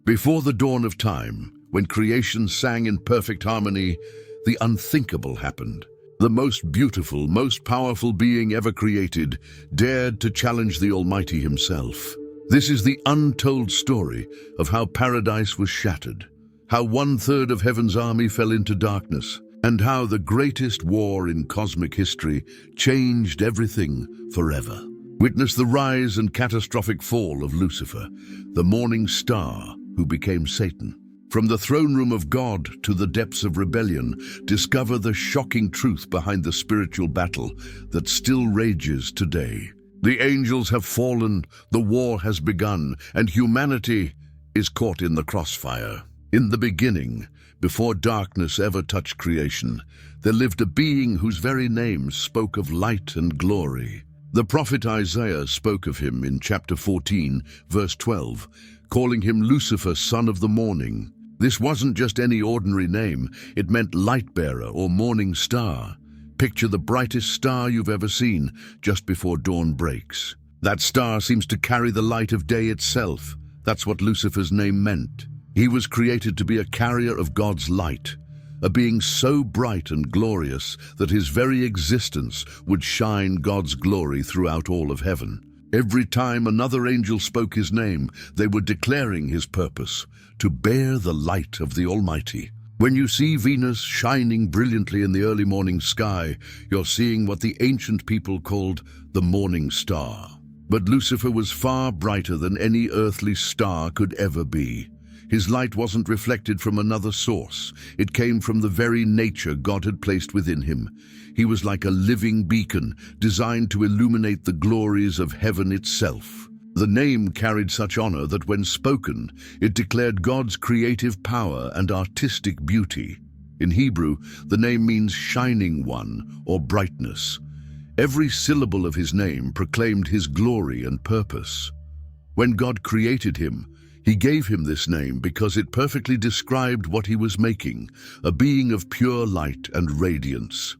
Before the dawn of time, when creation sang in perfect harmony, the unthinkable happened. The most beautiful, most powerful being ever created dared to challenge the Almighty himself. This is the untold story of how paradise was shattered, how 1/3 of heaven's army fell into darkness, and how the greatest war in cosmic history changed everything forever. Witness the rise and catastrophic fall of Lucifer, the morning star who became Satan. From the throne room of God to the depths of rebellion, discover the shocking truth behind the spiritual battle that still rages today. The angels have fallen, the war has begun, and humanity is caught in the crossfire. In the beginning, before darkness ever touched creation, there lived a being whose very name spoke of light and glory. The prophet Isaiah spoke of him in chapter 14, verse 12, calling him Lucifer, son of the morning. This wasn't just any ordinary name, it meant light-bearer or morning star. Picture the brightest star you've ever seen just before dawn breaks. That star seems to carry the light of day itself. That's what Lucifer's name meant. He was created to be a carrier of God's light, a being so bright and glorious that his very existence would shine God's glory throughout all of heaven. Every time another angel spoke his name, they were declaring his purpose, to bear the light of the Almighty. When you see Venus shining brilliantly in the early morning sky, you're seeing what the ancient people called the morning star. But Lucifer was far brighter than any earthly star could ever be. His light wasn't reflected from another source. It came from the very nature God had placed within him. He was like a living beacon, designed to illuminate the glories of heaven itself. The name carried such honor that when spoken, it declared God's creative power and artistic beauty. In Hebrew, the name means shining one or brightness. Every syllable of his name proclaimed his glory and purpose. When God created him, he gave him this name because it perfectly described what he was making, a being of pure light and radiance.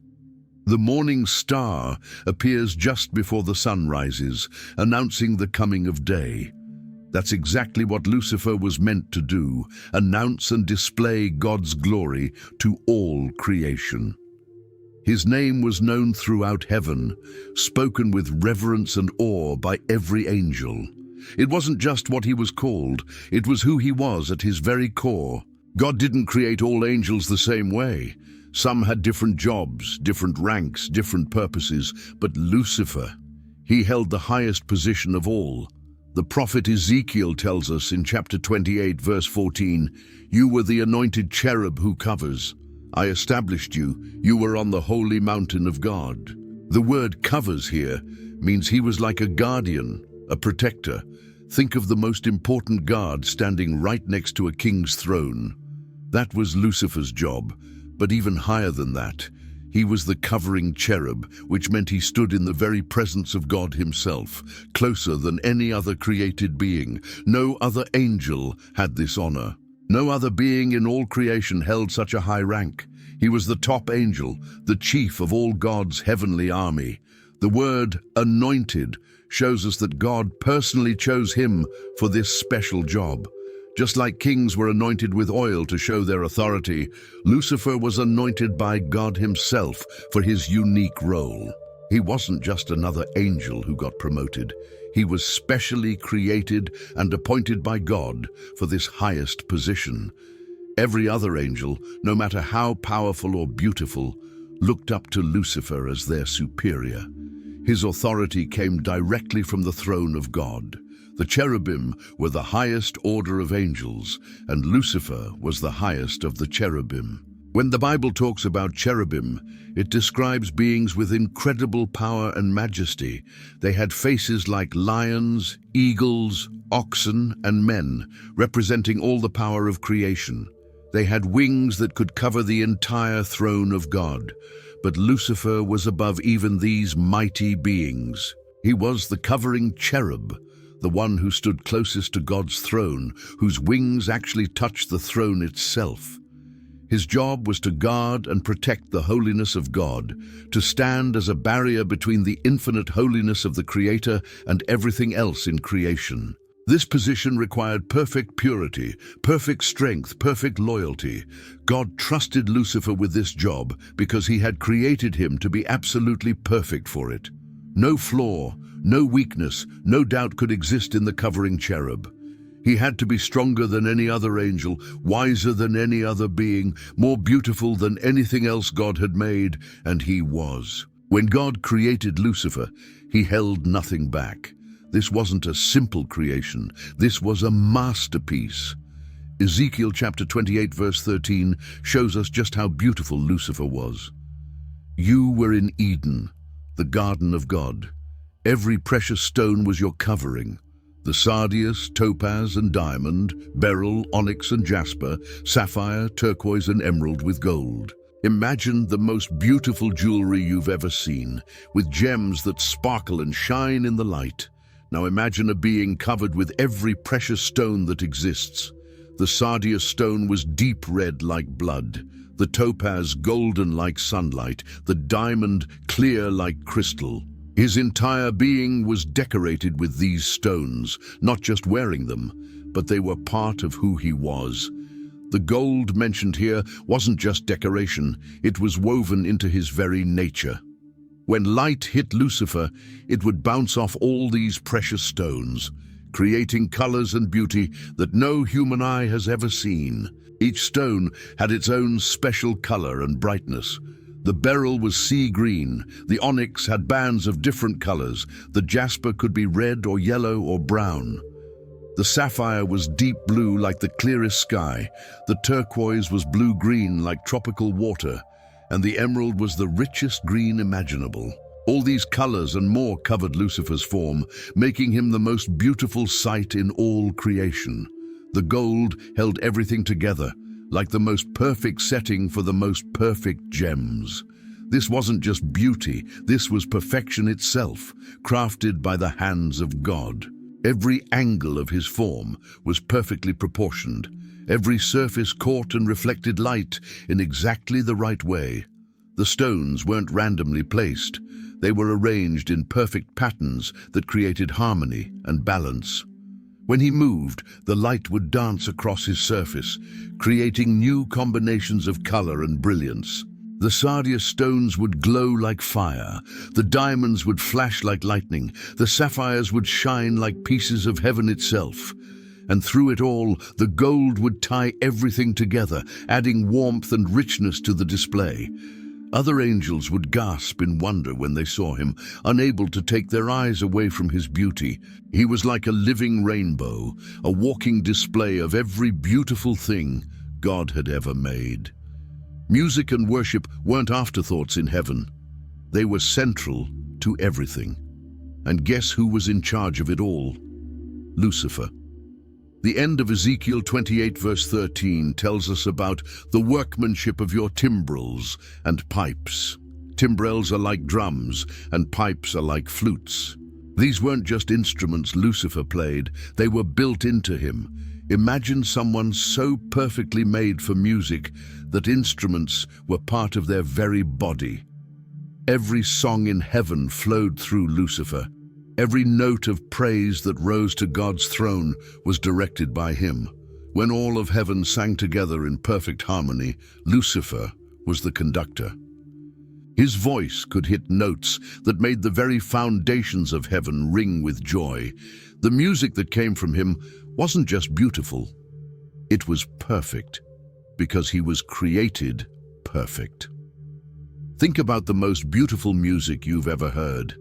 The morning star appears just before the sun rises, announcing the coming of day. That's exactly what Lucifer was meant to do, announce and display God's glory to all creation. His name was known throughout heaven, spoken with reverence and awe by every angel. It wasn't just what he was called, it was who he was at his very core. God didn't create all angels the same way. Some had different jobs, different ranks, different purposes, but Lucifer, he held the highest position of all. The prophet Ezekiel tells us in chapter 28, verse 14, "You were the anointed cherub who covers. I established you. You were on the holy mountain of God." The word "covers" here means he was like a guardian, a protector. Think of the most important guard standing right next to a king's throne. That was Lucifer's job, but even higher than that, he was the covering cherub, which meant he stood in the very presence of God himself, closer than any other created being. No other angel had this honor. No other being in all creation held such a high rank. He was the top angel, the chief of all God's heavenly army. The word "anointed" shows us that God personally chose him for this special job. Just like kings were anointed with oil to show their authority, Lucifer was anointed by God himself for his unique role. He wasn't just another angel who got promoted. He was specially created and appointed by God for this highest position. Every other angel, no matter how powerful or beautiful, looked up to Lucifer as their superior. His authority came directly from the throne of God. The cherubim were the highest order of angels, and Lucifer was the highest of the cherubim. When the Bible talks about cherubim, it describes beings with incredible power and majesty. They had faces like lions, eagles, oxen, and men, representing all the power of creation. They had wings that could cover the entire throne of God. But Lucifer was above even these mighty beings. He was the covering cherub, the one who stood closest to God's throne, whose wings actually touched the throne itself. His job was to guard and protect the holiness of God, to stand as a barrier between the infinite holiness of the Creator and everything else in creation. This position required perfect purity, perfect strength, perfect loyalty. God trusted Lucifer with this job because he had created him to be absolutely perfect for it. No flaw, no weakness, no doubt could exist in the covering cherub. He had to be stronger than any other angel, wiser than any other being, more beautiful than anything else God had made, and he was. When God created Lucifer, he held nothing back. This wasn't a simple creation. This was a masterpiece. Ezekiel chapter 28 verse 13 shows us just how beautiful Lucifer was. You were in Eden, the garden of God. Every precious stone was your covering. The sardius, topaz and diamond, beryl, onyx and jasper, sapphire, turquoise and emerald with gold. Imagine the most beautiful jewelry you've ever seen, with gems that sparkle and shine in the light. Now imagine a being covered with every precious stone that exists. The sardius stone was deep red like blood, the topaz golden like sunlight, the diamond clear like crystal. His entire being was decorated with these stones, not just wearing them, but they were part of who he was. The gold mentioned here wasn't just decoration, it was woven into his very nature. When light hit Lucifer, it would bounce off all these precious stones, creating colors and beauty that no human eye has ever seen. Each stone had its own special color and brightness. The beryl was sea green, the onyx had bands of different colors, the jasper could be red or yellow or brown. The sapphire was deep blue like the clearest sky, the turquoise was blue-green like tropical water, and the emerald was the richest green imaginable. All these colors and more covered Lucifer's form, making him the most beautiful sight in all creation. The gold held everything together, like the most perfect setting for the most perfect gems. This wasn't just beauty, this was perfection itself, crafted by the hands of God. Every angle of his form was perfectly proportioned. Every surface caught and reflected light in exactly the right way. The stones weren't randomly placed. They were arranged in perfect patterns that created harmony and balance. When he moved, the light would dance across his surface, creating new combinations of color and brilliance. The sardius stones would glow like fire, the diamonds would flash like lightning, the sapphires would shine like pieces of heaven itself. And through it all, the gold would tie everything together, adding warmth and richness to the display. Other angels would gasp in wonder when they saw him, unable to take their eyes away from his beauty. He was like a living rainbow, a walking display of every beautiful thing God had ever made. Music and worship weren't afterthoughts in heaven. They were central to everything. And guess who was in charge of it all? Lucifer. The end of Ezekiel 28 verse 13 tells us about the workmanship of your timbrels and pipes. Timbrels are like drums and pipes are like flutes. These weren't just instruments Lucifer played, they were built into him. Imagine someone so perfectly made for music that instruments were part of their very body. Every song in heaven flowed through Lucifer. Every note of praise that rose to God's throne was directed by him. When all of heaven sang together in perfect harmony, Lucifer was the conductor. His voice could hit notes that made the very foundations of heaven ring with joy. The music that came from him wasn't just beautiful, it was perfect, because he was created perfect. Think about the most beautiful music you've ever heard.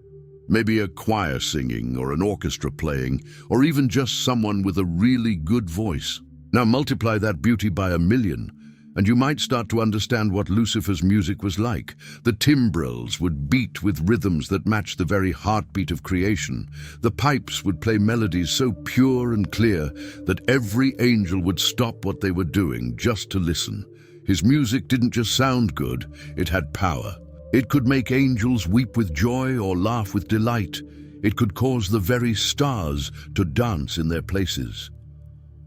Maybe a choir singing, or an orchestra playing, or even just someone with a really good voice. Now multiply that beauty by 1,000,000, and you might start to understand what Lucifer's music was like. The timbrels would beat with rhythms that matched the very heartbeat of creation. The pipes would play melodies so pure and clear that every angel would stop what they were doing just to listen. His music didn't just sound good, it had power. It could make angels weep with joy or laugh with delight. It could cause the very stars to dance in their places.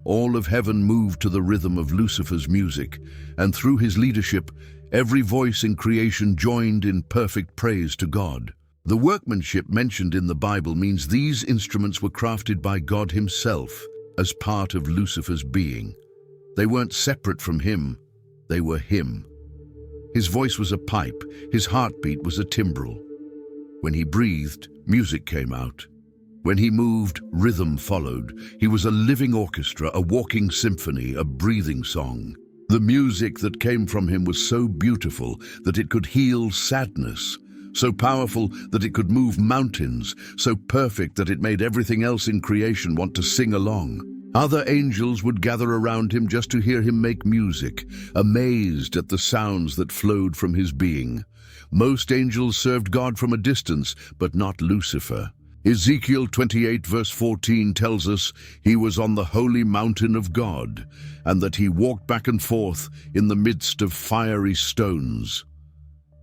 All of heaven moved to the rhythm of Lucifer's music, and through his leadership, every voice in creation joined in perfect praise to God. The workmanship mentioned in the Bible means these instruments were crafted by God himself as part of Lucifer's being. They weren't separate from him, they were him. His voice was a pipe, his heartbeat was a timbrel. When he breathed, music came out. When he moved, rhythm followed. He was a living orchestra, a walking symphony, a breathing song. The music that came from him was so beautiful that it could heal sadness, so powerful that it could move mountains, so perfect that it made everything else in creation want to sing along. Other angels would gather around him just to hear him make music, amazed at the sounds that flowed from his being. Most angels served God from a distance, but not Lucifer. Ezekiel 28 verse 14 tells us he was on the holy mountain of God, and that he walked back and forth in the midst of fiery stones.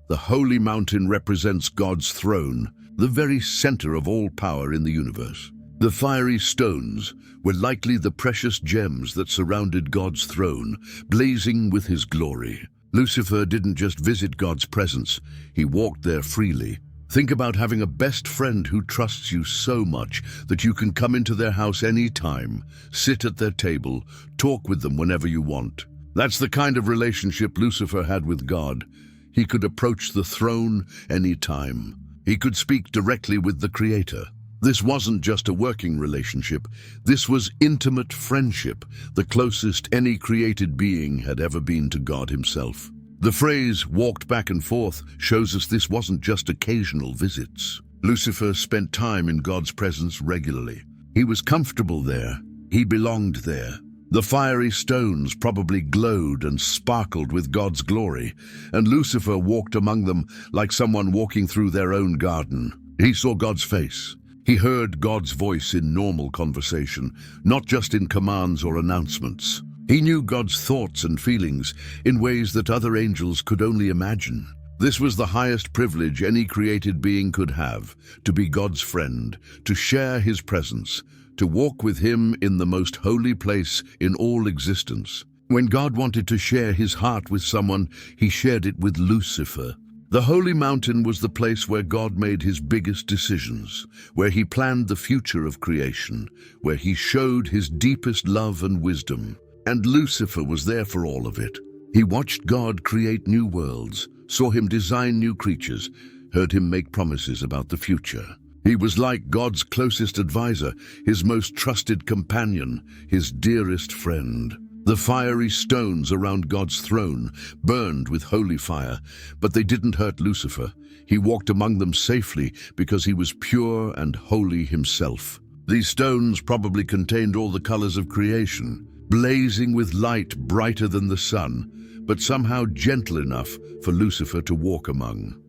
The holy mountain represents God's throne, the very center of all power in the universe. The fiery stones were likely the precious gems that surrounded God's throne, blazing with his glory. Lucifer didn't just visit God's presence, he walked there freely. Think about having a best friend who trusts you so much that you can come into their house any time, sit at their table, talk with them whenever you want. That's the kind of relationship Lucifer had with God. He could approach the throne any time. He could speak directly with the Creator. This wasn't just a working relationship. This was intimate friendship, the closest any created being had ever been to God himself. The phrase "walked back and forth" shows us this wasn't just occasional visits. Lucifer spent time in God's presence regularly. He was comfortable there. He belonged there. The fiery stones probably glowed and sparkled with God's glory, and Lucifer walked among them like someone walking through their own garden. He saw God's face. He heard God's voice in normal conversation, not just in commands or announcements. He knew God's thoughts and feelings in ways that other angels could only imagine. This was the highest privilege any created being could have, to be God's friend, to share his presence, to walk with him in the most holy place in all existence. When God wanted to share his heart with someone, he shared it with Lucifer. The holy mountain was the place where God made his biggest decisions, where he planned the future of creation, where he showed his deepest love and wisdom. And Lucifer was there for all of it. He watched God create new worlds, saw him design new creatures, heard him make promises about the future. He was like God's closest advisor, his most trusted companion, his dearest friend. The fiery stones around God's throne burned with holy fire, but they didn't hurt Lucifer. He walked among them safely because he was pure and holy himself. These stones probably contained all the colors of creation, blazing with light brighter than the sun, but somehow gentle enough for Lucifer to walk among.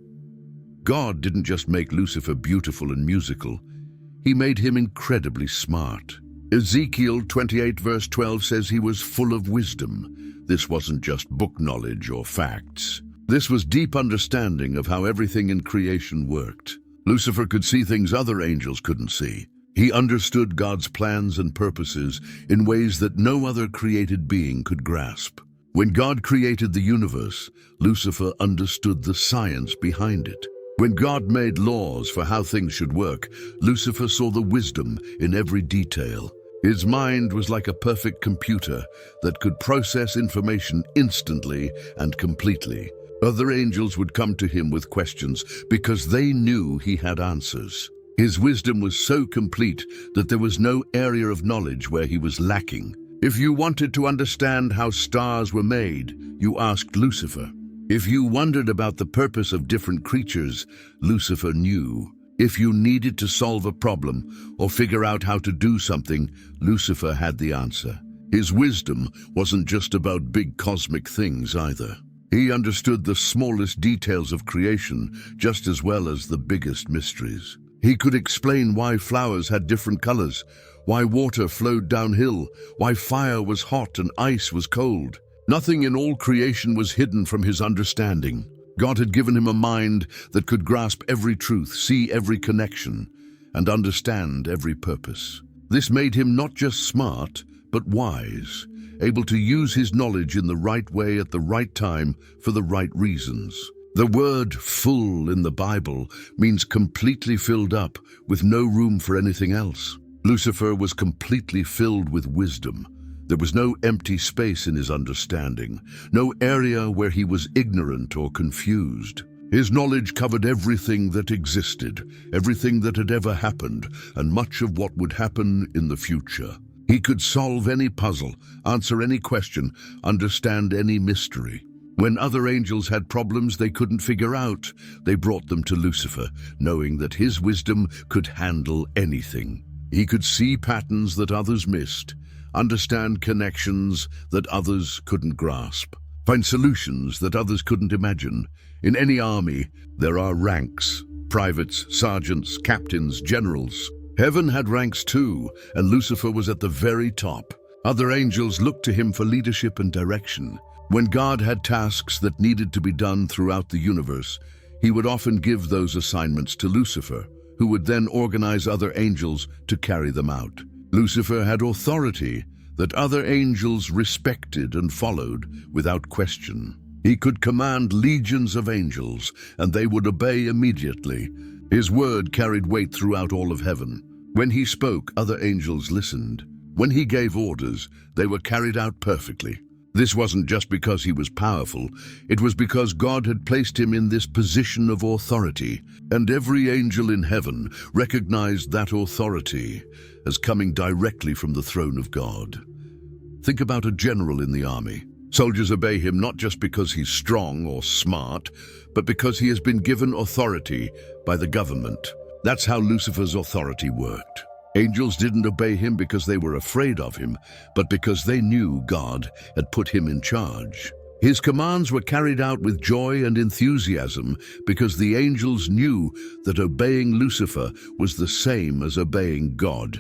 God didn't just make Lucifer beautiful and musical, he made him incredibly smart. Ezekiel 28 verse 12 says he was full of wisdom. This wasn't just book knowledge or facts. This was deep understanding of how everything in creation worked. Lucifer could see things other angels couldn't see. He understood God's plans and purposes in ways that no other created being could grasp. When God created the universe, Lucifer understood the science behind it. When God made laws for how things should work, Lucifer saw the wisdom in every detail. His mind was like a perfect computer that could process information instantly and completely. Other angels would come to him with questions because they knew he had answers. His wisdom was so complete that there was no area of knowledge where he was lacking. If you wanted to understand how stars were made, you asked Lucifer. If you wondered about the purpose of different creatures, Lucifer knew. If you needed to solve a problem or figure out how to do something, Lucifer had the answer. His wisdom wasn't just about big cosmic things either. He understood the smallest details of creation just as well as the biggest mysteries. He could explain why flowers had different colors, why water flowed downhill, why fire was hot and ice was cold. Nothing in all creation was hidden from his understanding. God had given him a mind that could grasp every truth, see every connection, and understand every purpose. This made him not just smart, but wise, able to use his knowledge in the right way at the right time for the right reasons. The word full in the Bible means completely filled up, with no room for anything else. Lucifer was completely filled with wisdom. There was no empty space in his understanding, no area where he was ignorant or confused. His knowledge covered everything that existed, everything that had ever happened, and much of what would happen in the future. He could solve any puzzle, answer any question, understand any mystery. When other angels had problems they couldn't figure out, they brought them to Lucifer, knowing that his wisdom could handle anything. He could see patterns that others missed, understand connections that others couldn't grasp, find solutions that others couldn't imagine. In any army, there are ranks: privates, sergeants, captains, generals. Heaven had ranks too, and Lucifer was at the very top. Other angels looked to him for leadership and direction. When God had tasks that needed to be done throughout the universe, he would often give those assignments to Lucifer, who would then organize other angels to carry them out. Lucifer had authority that other angels respected and followed without question. He could command legions of angels, and they would obey immediately. His word carried weight throughout all of heaven. When he spoke, other angels listened. When he gave orders, they were carried out perfectly. This wasn't just because he was powerful, it was because God had placed him in this position of authority, and every angel in heaven recognized that authority as coming directly from the throne of God. Think about a general in the army. Soldiers obey him not just because he's strong or smart, but because he has been given authority by the government. That's how Lucifer's authority worked. Angels didn't obey him because they were afraid of him, but because they knew God had put him in charge. His commands were carried out with joy and enthusiasm because the angels knew that obeying Lucifer was the same as obeying God.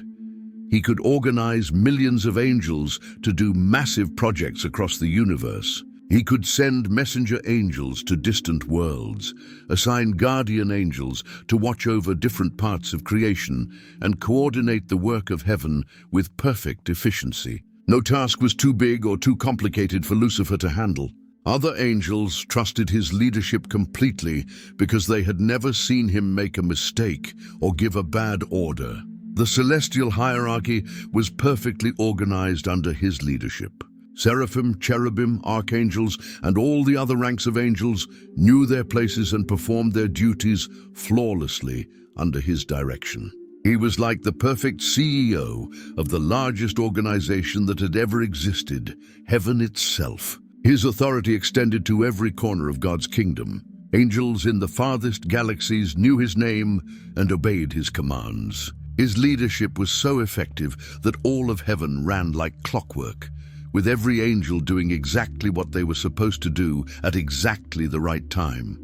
He could organize millions of angels to do massive projects across the universe. He could send messenger angels to distant worlds, assign guardian angels to watch over different parts of creation, and coordinate the work of heaven with perfect efficiency. No task was too big or too complicated for Lucifer to handle. Other angels trusted his leadership completely because they had never seen him make a mistake or give a bad order. The celestial hierarchy was perfectly organized under his leadership. Seraphim, cherubim, archangels, and all the other ranks of angels knew their places and performed their duties flawlessly under his direction. He was like the perfect CEO of the largest organization that had ever existed, heaven itself. His authority extended to every corner of God's kingdom. Angels in the farthest galaxies knew his name and obeyed his commands. His leadership was so effective that all of heaven ran like clockwork, with every angel doing exactly what they were supposed to do at exactly the right time.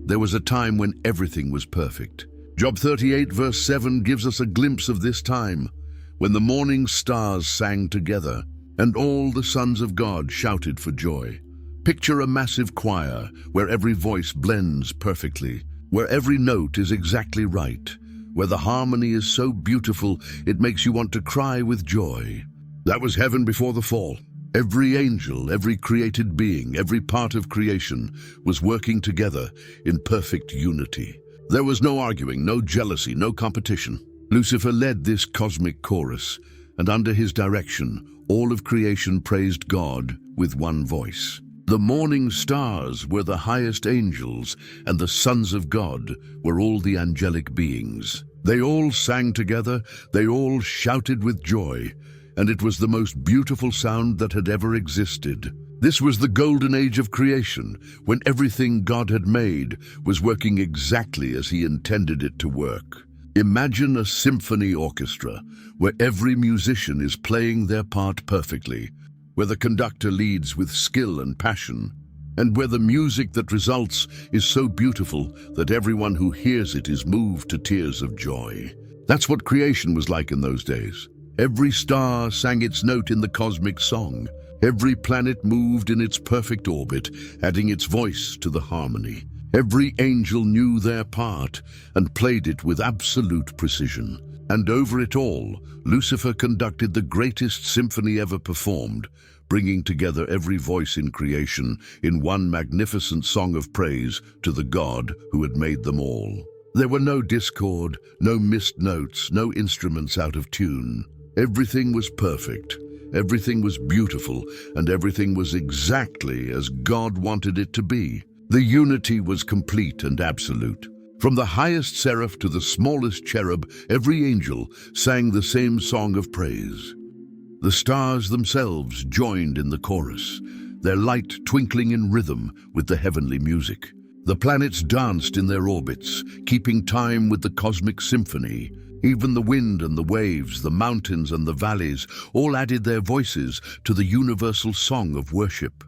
There was a time when everything was perfect. Job 38 verse 7 gives us a glimpse of this time, when the morning stars sang together, and all the sons of God shouted for joy. Picture a massive choir where every voice blends perfectly, where every note is exactly right, where the harmony is so beautiful it makes you want to cry with joy. That was heaven before the fall. Every angel, every created being, every part of creation was working together in perfect unity. There was no arguing, no jealousy, no competition. Lucifer led this cosmic chorus, and under his direction, all of creation praised God with one voice. The morning stars were the highest angels, and the sons of God were all the angelic beings. They all sang together, they all shouted with joy, and it was the most beautiful sound that had ever existed. This was the golden age of creation, when everything God had made was working exactly as he intended it to work. Imagine a symphony orchestra, where every musician is playing their part perfectly, where the conductor leads with skill and passion, and where the music that results is so beautiful that everyone who hears it is moved to tears of joy. That's what creation was like in those days. Every star sang its note in the cosmic song. Every planet moved in its perfect orbit, adding its voice to the harmony. Every angel knew their part and played it with absolute precision. And over it all, Lucifer conducted the greatest symphony ever performed, bringing together every voice in creation in one magnificent song of praise to the God who had made them all. There were no discord, no missed notes, no instruments out of tune. Everything was perfect, everything was beautiful, and everything was exactly as God wanted it to be. The unity was complete and absolute. From the highest seraph to the smallest cherub, every angel sang the same song of praise. The stars themselves joined in the chorus, their light twinkling in rhythm with the heavenly music. The planets danced in their orbits, keeping time with the cosmic symphony. Even the wind and the waves, the mountains and the valleys, all added their voices to the universal song of worship.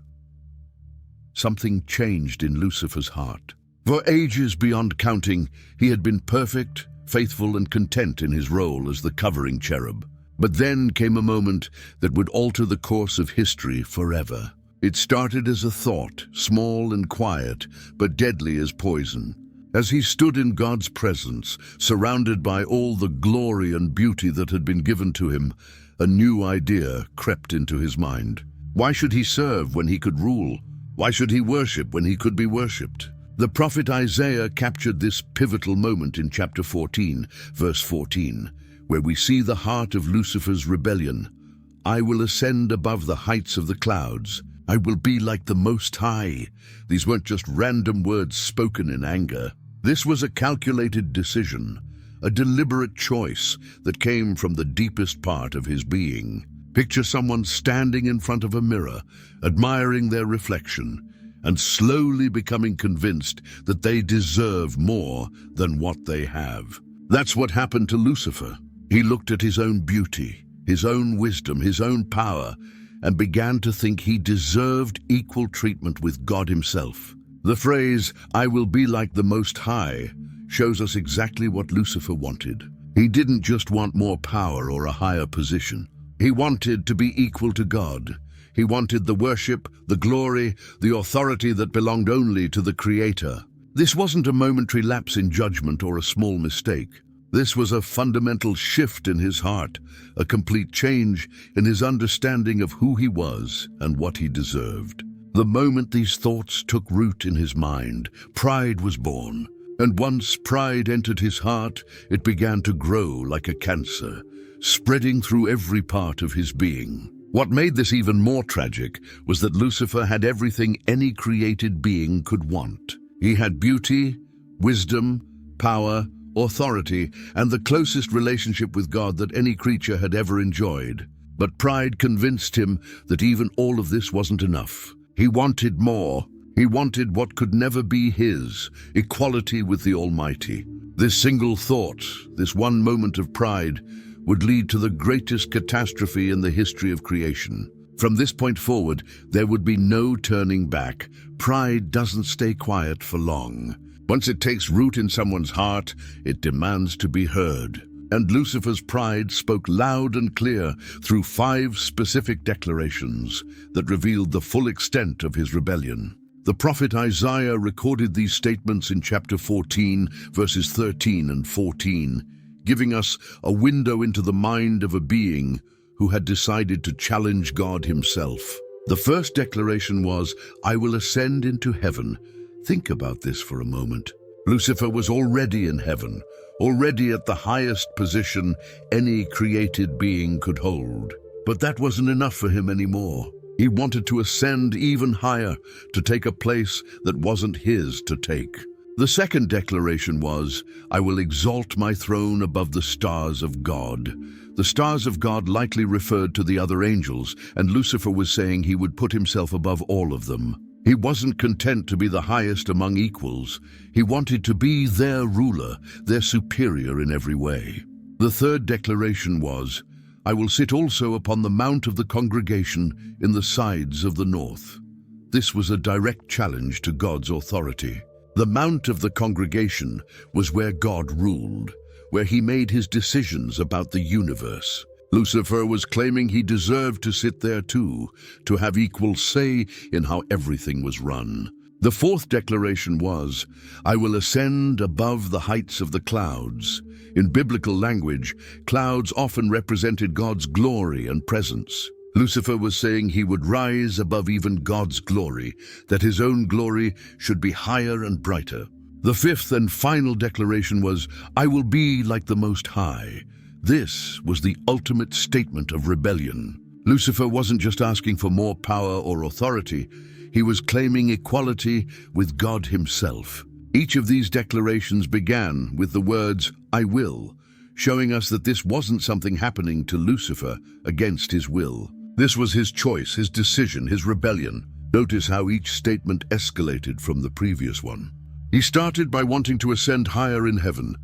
Something changed in Lucifer's heart. For ages beyond counting, he had been perfect, faithful, and content in his role as the covering cherub. But then came a moment that would alter the course of history forever. It started as a thought, small and quiet, but deadly as poison. As he stood in God's presence, surrounded by all the glory and beauty that had been given to him, a new idea crept into his mind. Why should he serve when he could rule? Why should he worship when he could be worshipped? The prophet Isaiah captured this pivotal moment in chapter 14, verse 14, where we see the heart of Lucifer's rebellion. I will ascend above the heights of the clouds. I will be like the Most High. These weren't just random words spoken in anger. This was a calculated decision, a deliberate choice that came from the deepest part of his being. Picture someone standing in front of a mirror, admiring their reflection, and slowly becoming convinced that they deserve more than what they have. That's what happened to Lucifer. He looked at his own beauty, his own wisdom, his own power, and began to think he deserved equal treatment with God himself. The phrase, I will be like the Most High, shows us exactly what Lucifer wanted. He didn't just want more power or a higher position. He wanted to be equal to God. He wanted the worship, the glory, the authority that belonged only to the Creator. This wasn't a momentary lapse in judgment or a small mistake. This was a fundamental shift in his heart, a complete change in his understanding of who he was and what he deserved. The moment these thoughts took root in his mind, pride was born. And once pride entered his heart, it began to grow like a cancer, spreading through every part of his being. What made this even more tragic was that Lucifer had everything any created being could want. He had beauty, wisdom, power, authority, and the closest relationship with God that any creature had ever enjoyed. But pride convinced him that even all of this wasn't enough. He wanted more. He wanted what could never be his, equality with the Almighty. This single thought, this one moment of pride, would lead to the greatest catastrophe in the history of creation. From this point forward, there would be no turning back. Pride doesn't stay quiet for long. Once it takes root in someone's heart, it demands to be heard. And Lucifer's pride spoke loud and clear through 5 specific declarations that revealed the full extent of his rebellion. The prophet Isaiah recorded these statements in chapter 14, verses 13 and 14, giving us a window into the mind of a being who had decided to challenge God himself. The first declaration was, I will ascend into heaven. Think about this for a moment. Lucifer was already in heaven, already at the highest position any created being could hold. But that wasn't enough for him anymore. He wanted to ascend even higher, to take a place that wasn't his to take. The second declaration was, I will exalt my throne above the stars of God. The stars of God likely referred to the other angels, and Lucifer was saying he would put himself above all of them. He wasn't content to be the highest among equals. He wanted to be their ruler, their superior in every way. The third declaration was, I will sit also upon the mount of the congregation in the sides of the north. This was a direct challenge to God's authority. The mount of the congregation was where God ruled, where he made his decisions about the universe. Lucifer was claiming he deserved to sit there too, to have equal say in how everything was run. The fourth declaration was, I will ascend above the heights of the clouds. In biblical language, clouds often represented God's glory and presence. Lucifer was saying he would rise above even God's glory, that his own glory should be higher and brighter. The fifth and final declaration was, "I will be like the Most High." This was the ultimate statement of rebellion. Lucifer wasn't just asking for more power or authority, he was claiming equality with God himself. Each of these declarations began with the words, "I will," showing us that this wasn't something happening to Lucifer against his will. This was his choice, his decision, his rebellion. Notice how each statement escalated from the previous one. He started by wanting to ascend higher in heaven,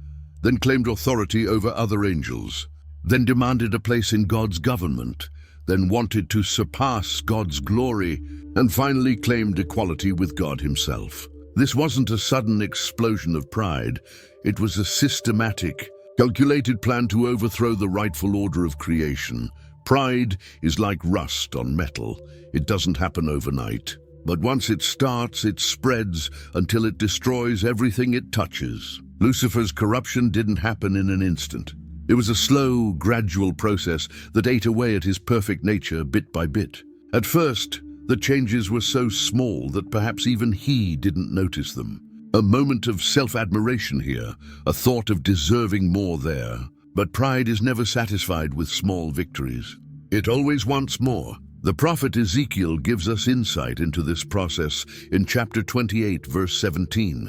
then claimed authority over other angels, then demanded a place in God's government, then wanted to surpass God's glory, and finally claimed equality with God himself. This wasn't a sudden explosion of pride. It was a systematic, calculated plan to overthrow the rightful order of creation. Pride is like rust on metal. It doesn't happen overnight. But once it starts, it spreads until it destroys everything it touches. Lucifer's corruption didn't happen in an instant. It was a slow, gradual process that ate away at his perfect nature bit by bit. At first, the changes were so small that perhaps even he didn't notice them. A moment of self-admiration here, a thought of deserving more there. But pride is never satisfied with small victories. It always wants more. The prophet Ezekiel gives us insight into this process in chapter 28, verse 17.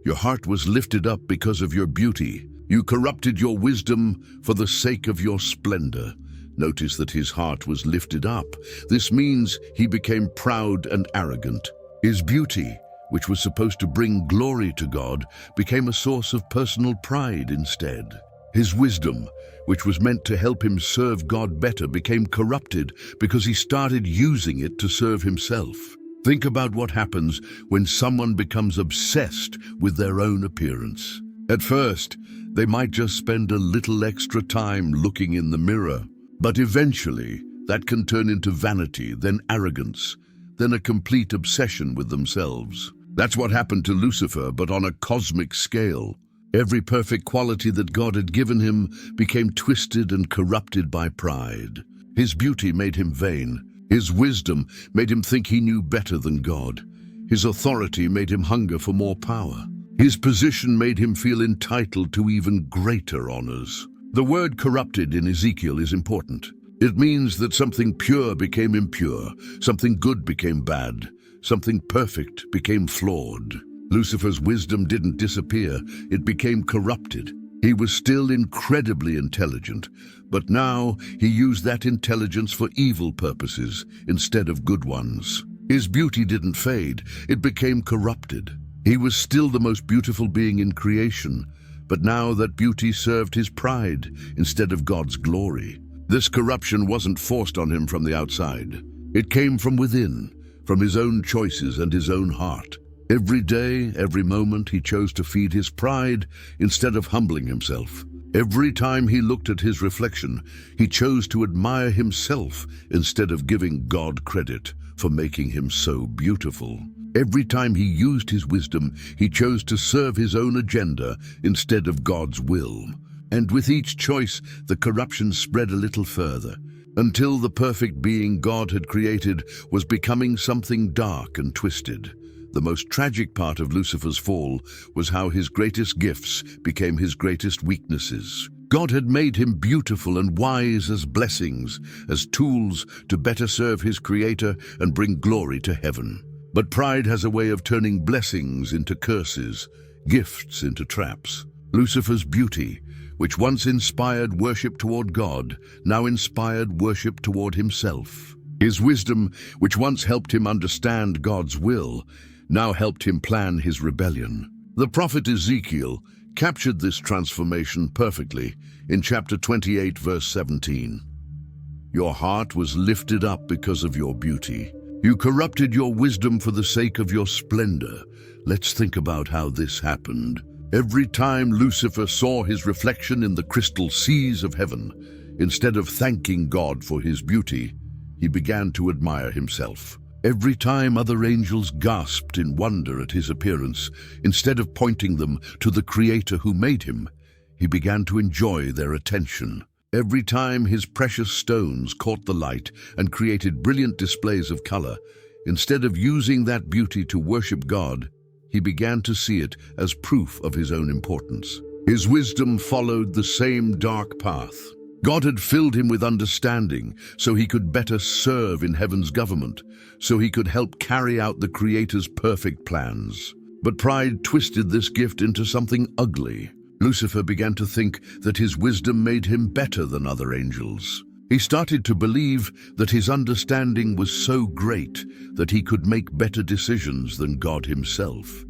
Your heart was lifted up because of your beauty. You corrupted your wisdom for the sake of your splendor. Notice that his heart was lifted up. This means he became proud and arrogant. His beauty, which was supposed to bring glory to God, became a source of personal pride instead. His wisdom, which was meant to help him serve God better, became corrupted because he started using it to serve himself. Think about what happens when someone becomes obsessed with their own appearance. At first, they might just spend a little extra time looking in the mirror, but eventually that can turn into vanity, then arrogance, then a complete obsession with themselves. That's what happened to Lucifer, but on a cosmic scale. Every perfect quality that God had given him became twisted and corrupted by pride. His beauty made him vain. His wisdom made him think he knew better than God. His authority made him hunger for more power. His position made him feel entitled to even greater honors. The word corrupted in Ezekiel is important. It means that something pure became impure, something good became bad, something perfect became flawed. Lucifer's wisdom didn't disappear, it became corrupted. He was still incredibly intelligent, but now he used that intelligence for evil purposes instead of good ones. His beauty didn't fade, it became corrupted. He was still the most beautiful being in creation, but now that beauty served his pride instead of God's glory. This corruption wasn't forced on him from the outside. It came from within, from his own choices and his own heart. Every day, every moment, he chose to feed his pride instead of humbling himself. Every time he looked at his reflection, he chose to admire himself instead of giving God credit for making him so beautiful. Every time he used his wisdom, he chose to serve his own agenda instead of God's will. And with each choice, the corruption spread a little further, until the perfect being God had created was becoming something dark and twisted. The most tragic part of Lucifer's fall was how his greatest gifts became his greatest weaknesses. God had made him beautiful and wise as blessings, as tools to better serve his Creator and bring glory to heaven. But pride has a way of turning blessings into curses, gifts into traps. Lucifer's beauty, which once inspired worship toward God, now inspired worship toward himself. His wisdom, which once helped him understand God's will, now helped him plan his rebellion. The prophet Ezekiel captured this transformation perfectly in chapter 28, verse 17. Your heart was lifted up because of your beauty. You corrupted your wisdom for the sake of your splendor. Let's think about how this happened. Every time Lucifer saw his reflection in the crystal seas of heaven, instead of thanking God for his beauty, he began to admire himself. Every time other angels gasped in wonder at his appearance, instead of pointing them to the Creator who made him, he began to enjoy their attention. Every time his precious stones caught the light and created brilliant displays of color, instead of using that beauty to worship God, he began to see it as proof of his own importance. His wisdom followed the same dark path. God had filled him with understanding so he could better serve in heaven's government, so he could help carry out the Creator's perfect plans. But pride twisted this gift into something ugly. Lucifer began to think that his wisdom made him better than other angels. He started to believe that his understanding was so great that he could make better decisions than God himself.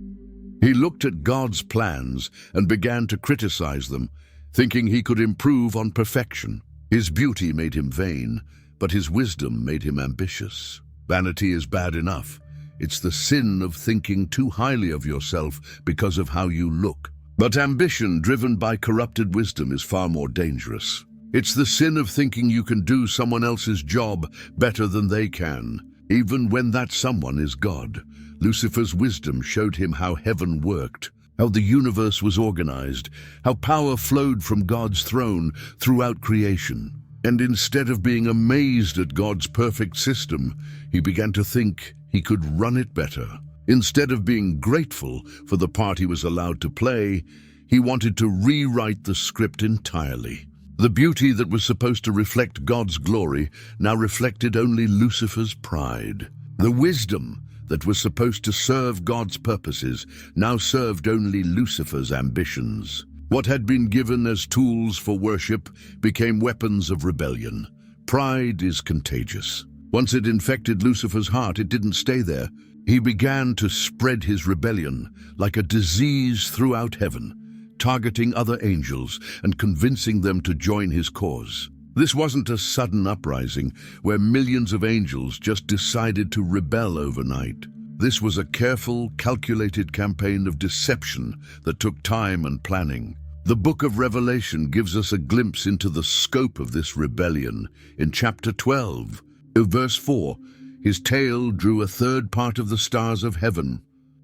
He looked at God's plans and began to criticize them, thinking he could improve on perfection. His beauty made him vain, but his wisdom made him ambitious. Vanity is bad enough. It's the sin of thinking too highly of yourself because of how you look. But ambition driven by corrupted wisdom is far more dangerous. It's the sin of thinking you can do someone else's job better than they can, even when that someone is God. Lucifer's wisdom showed him how heaven worked, how the universe was organized, how power flowed from God's throne throughout creation. And instead of being amazed at God's perfect system, he began to think he could run it better. Instead of being grateful for the part he was allowed to play, he wanted to rewrite the script entirely. The beauty that was supposed to reflect God's glory now reflected only Lucifer's pride. The wisdom that was supposed to serve God's purposes now served only Lucifer's ambitions. What had been given as tools for worship became weapons of rebellion. Pride is contagious. Once it infected Lucifer's heart, it didn't stay there. He began to spread his rebellion like a disease throughout heaven, targeting other angels and convincing them to join his cause. This wasn't a sudden uprising where millions of angels just decided to rebel overnight. This was a careful, calculated campaign of deception that took time and planning. The book of Revelation gives us a glimpse into the scope of this rebellion. In chapter 12, verse 4, his tail drew a third part of the stars of heaven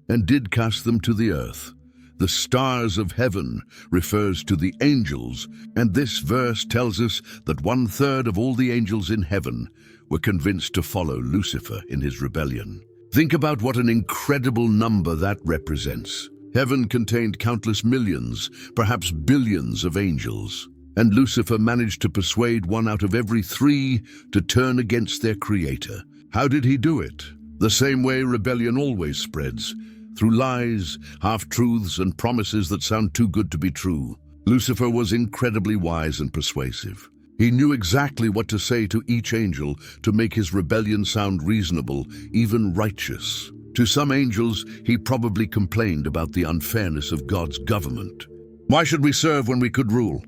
and did cast them to the earth. The stars of heaven refers to the angels, and this verse tells us that 1/3 of all the angels in heaven were convinced to follow Lucifer in his rebellion. Think about what an incredible number that represents. Heaven contained countless millions, perhaps billions of angels, and Lucifer managed to persuade 1 out of every 3 to turn against their Creator. How did he do it? The same way rebellion always spreads, through lies, half-truths, and promises that sound too good to be true. Lucifer was incredibly wise and persuasive. He knew exactly what to say to each angel to make his rebellion sound reasonable, even righteous. To some angels, he probably complained about the unfairness of God's government. "Why should we serve when we could rule?"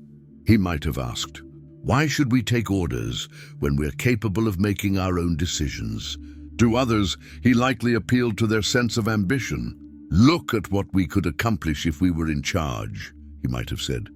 he might have asked. "Why should we take orders when we're capable of making our own decisions?" To others, he likely appealed to their sense of ambition. "Look at what we could accomplish if we were in charge," he might have said.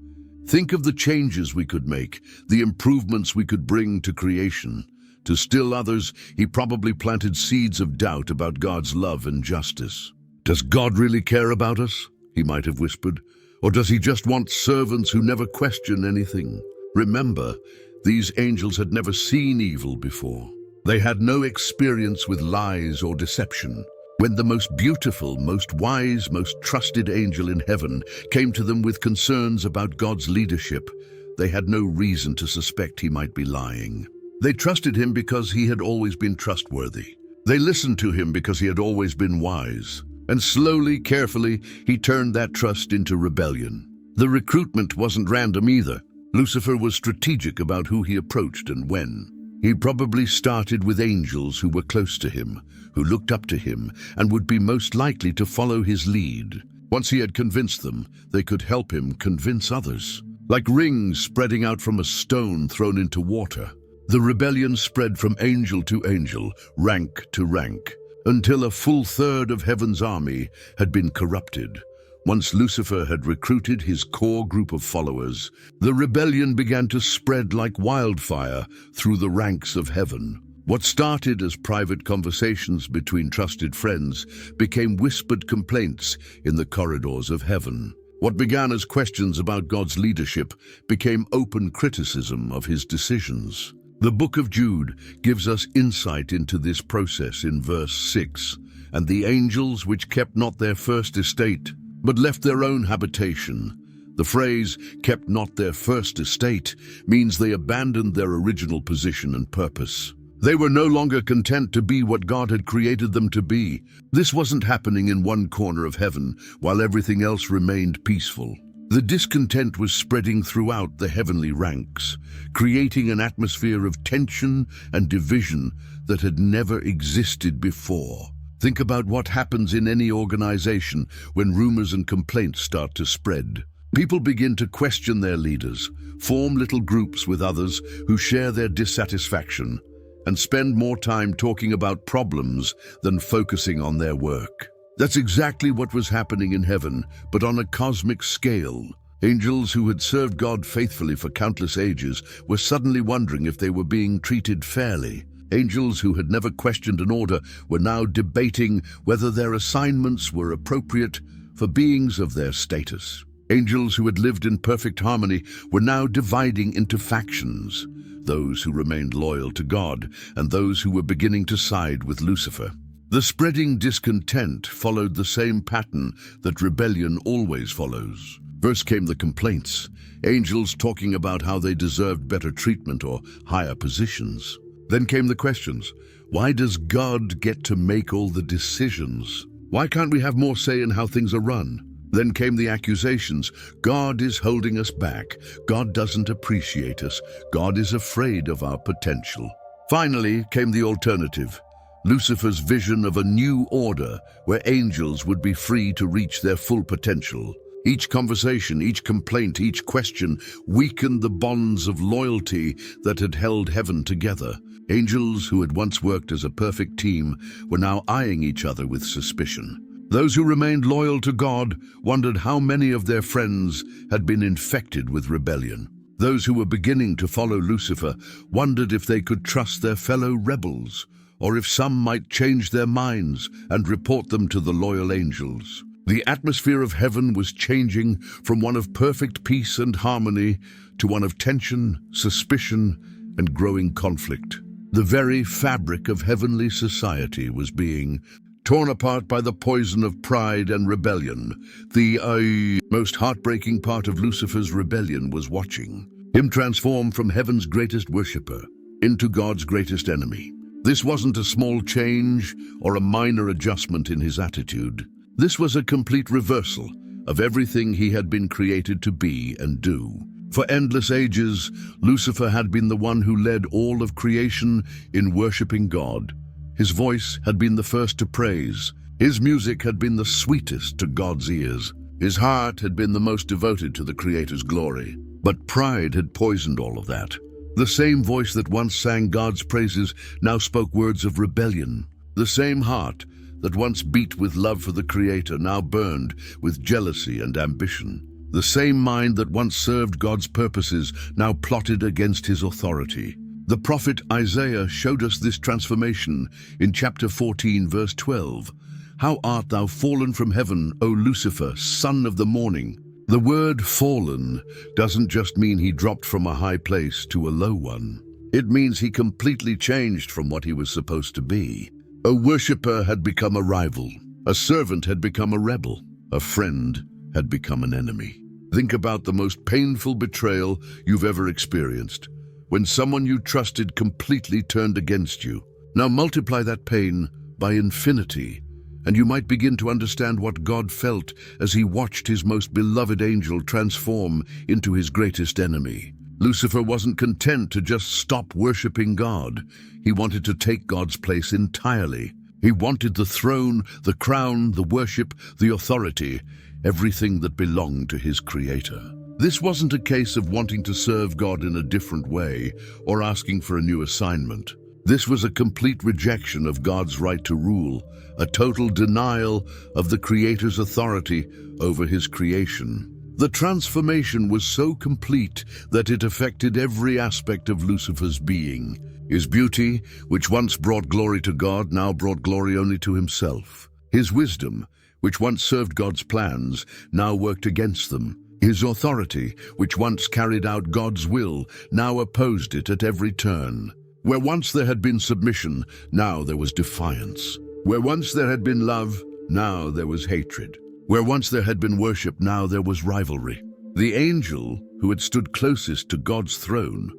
"Think of the changes we could make, the improvements we could bring to creation." To still others, he probably planted seeds of doubt about God's love and justice. "Does God really care about us?" he might have whispered. "Or does he just want servants who never question anything?" Remember, these angels had never seen evil before. They had no experience with lies or deception. When the most beautiful, most wise, most trusted angel in heaven came to them with concerns about God's leadership, they had no reason to suspect he might be lying. They trusted him because he had always been trustworthy. They listened to him because he had always been wise. And slowly, carefully, he turned that trust into rebellion. The recruitment wasn't random either. Lucifer was strategic about who he approached and when. He probably started with angels who were close to him, who looked up to him, and would be most likely to follow his lead. Once he had convinced them, they could help him convince others. Like rings spreading out from a stone thrown into water, the rebellion spread from angel to angel, rank to rank, until a full third of heaven's army had been corrupted. Once Lucifer had recruited his core group of followers, the rebellion began to spread like wildfire through the ranks of heaven. What started as private conversations between trusted friends became whispered complaints in the corridors of heaven. What began as questions about God's leadership became open criticism of his decisions. The book of Jude gives us insight into this process in verse 6. And the angels which kept not their first estate, but left their own habitation. The phrase, kept not their first estate, means they abandoned their original position and purpose. They were no longer content to be what God had created them to be. This wasn't happening in one corner of heaven, while everything else remained peaceful. The discontent was spreading throughout the heavenly ranks, creating an atmosphere of tension and division that had never existed before. Think about what happens in any organization when rumors and complaints start to spread. People begin to question their leaders, form little groups with others who share their dissatisfaction, and spend more time talking about problems than focusing on their work. That's exactly what was happening in heaven, but on a cosmic scale. Angels who had served God faithfully for countless ages were suddenly wondering if they were being treated fairly. Angels who had never questioned an order were now debating whether their assignments were appropriate for beings of their status. Angels who had lived in perfect harmony were now dividing into factions, those who remained loyal to God and those who were beginning to side with Lucifer. The spreading discontent followed the same pattern that rebellion always follows. First came the complaints, angels talking about how they deserved better treatment or higher positions. Then came the questions. Why does God get to make all the decisions? Why can't we have more say in how things are run? Then came the accusations. God is holding us back. God doesn't appreciate us. God is afraid of our potential. Finally came the alternative. Lucifer's vision of a new order where angels would be free to reach their full potential. Each conversation, each complaint, each question weakened the bonds of loyalty that had held heaven together. Angels who had once worked as a perfect team were now eyeing each other with suspicion. Those who remained loyal to God wondered how many of their friends had been infected with rebellion. Those who were beginning to follow Lucifer wondered if they could trust their fellow rebels, or if some might change their minds and report them to the loyal angels. The atmosphere of heaven was changing from one of perfect peace and harmony to one of tension, suspicion, and growing conflict. The very fabric of heavenly society was being torn apart by the poison of pride and rebellion. The most heartbreaking part of Lucifer's rebellion was watching him transform from heaven's greatest worshipper into God's greatest enemy. This wasn't a small change or a minor adjustment in his attitude. This was a complete reversal of everything he had been created to be and do. For endless ages, Lucifer had been the one who led all of creation in worshiping God. His voice had been the first to praise. His music had been the sweetest to God's ears. His heart had been the most devoted to the Creator's glory. But pride had poisoned all of that. The same voice that once sang God's praises now spoke words of rebellion. The same heart that once beat with love for the Creator now burned with jealousy and ambition. The same mind that once served God's purposes now plotted against his authority. The prophet Isaiah showed us this transformation in chapter 14, verse 12. How art thou fallen from heaven, O Lucifer, son of the morning? The word fallen doesn't just mean he dropped from a high place to a low one. It means he completely changed from what he was supposed to be. A worshipper had become a rival. A servant had become a rebel. A friend had become an enemy. Think about the most painful betrayal you've ever experienced, when someone you trusted completely turned against you. Now multiply that pain by infinity, and you might begin to understand what God felt as he watched his most beloved angel transform into his greatest enemy. Lucifer wasn't content to just stop worshiping God. He wanted to take God's place entirely. He wanted the throne, the crown, the worship, the authority, everything that belonged to his Creator. This wasn't a case of wanting to serve God in a different way or asking for a new assignment. This was a complete rejection of God's right to rule, a total denial of the Creator's authority over his creation. The transformation was so complete that it affected every aspect of Lucifer's being. His beauty, which once brought glory to God, now brought glory only to himself. His wisdom, which once served God's plans, now worked against them. His authority, which once carried out God's will, now opposed it at every turn. Where once there had been submission, now there was defiance. Where once there had been love, now there was hatred. Where once there had been worship, now there was rivalry. The angel who had stood closest to God's throne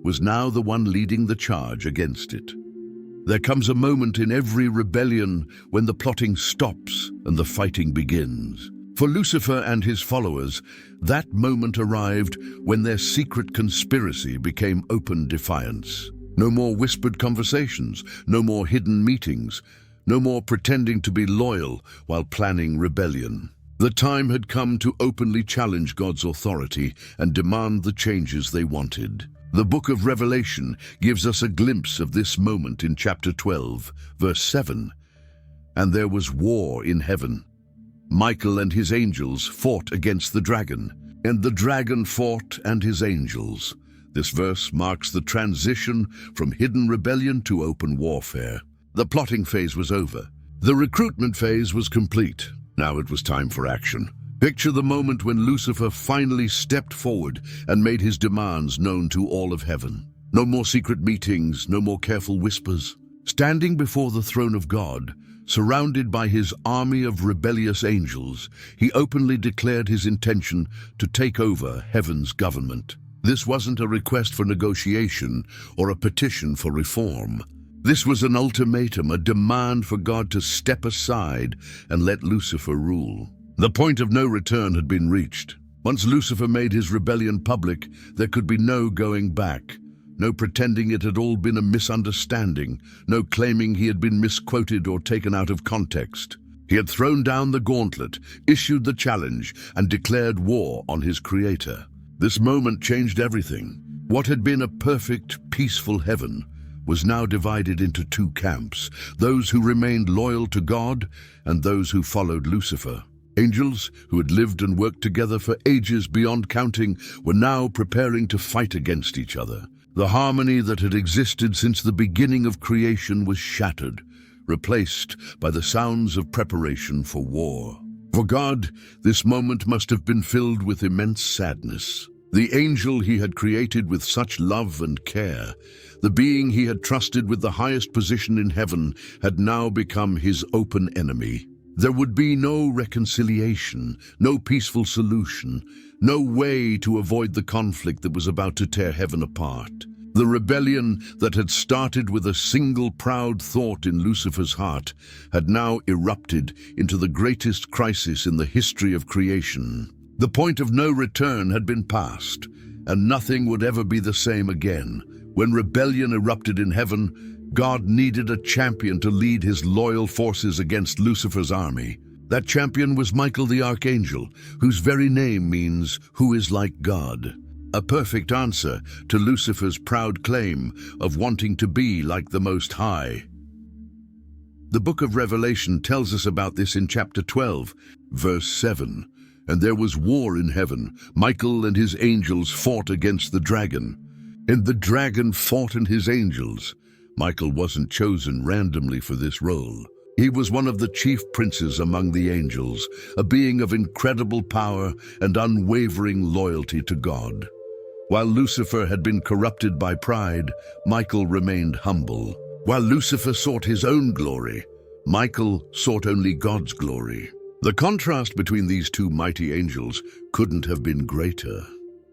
was now the one leading the charge against it. There comes a moment in every rebellion when the plotting stops and the fighting begins. For Lucifer and his followers, that moment arrived when their secret conspiracy became open defiance. No more whispered conversations, no more hidden meetings, no more pretending to be loyal while planning rebellion. The time had come to openly challenge God's authority and demand the changes they wanted. The book of Revelation gives us a glimpse of this moment in chapter 12, verse 7. And there was war in heaven. Michael and his angels fought against the dragon, and the dragon fought and his angels. This verse marks the transition from hidden rebellion to open warfare. The plotting phase was over. The recruitment phase was complete. Now it was time for action. Picture the moment when Lucifer finally stepped forward and made his demands known to all of heaven. No more secret meetings, no more careful whispers. Standing before the throne of God, surrounded by his army of rebellious angels, he openly declared his intention to take over heaven's government. This wasn't a request for negotiation or a petition for reform. This was an ultimatum, a demand for God to step aside and let Lucifer rule. The point of no return had been reached. Once Lucifer made his rebellion public, there could be no going back. No pretending it had all been a misunderstanding. No claiming he had been misquoted or taken out of context. He had thrown down the gauntlet, issued the challenge, and declared war on his creator. This moment changed everything. What had been a perfect, peaceful heaven was now divided into two camps, those who remained loyal to God and those who followed Lucifer. Angels, who had lived and worked together for ages beyond counting, were now preparing to fight against each other. The harmony that had existed since the beginning of creation was shattered, replaced by the sounds of preparation for war. For God, this moment must have been filled with immense sadness. The angel he had created with such love and care, the being he had trusted with the highest position in heaven, had now become his open enemy. There would be no reconciliation, no peaceful solution, no way to avoid the conflict that was about to tear heaven apart. The rebellion that had started with a single proud thought in Lucifer's heart had now erupted into the greatest crisis in the history of creation. The point of no return had been passed, and nothing would ever be the same again. When rebellion erupted in heaven, God needed a champion to lead his loyal forces against Lucifer's army. That champion was Michael the Archangel, whose very name means, "Who is like God?" A perfect answer to Lucifer's proud claim of wanting to be like the Most High. The book of Revelation tells us about this in chapter 12, verse 7. And there was war in heaven. Michael and his angels fought against the dragon. And the dragon fought and his angels. Michael wasn't chosen randomly for this role. He was one of the chief princes among the angels, a being of incredible power and unwavering loyalty to God. While Lucifer had been corrupted by pride, Michael remained humble. While Lucifer sought his own glory, Michael sought only God's glory. The contrast between these two mighty angels couldn't have been greater.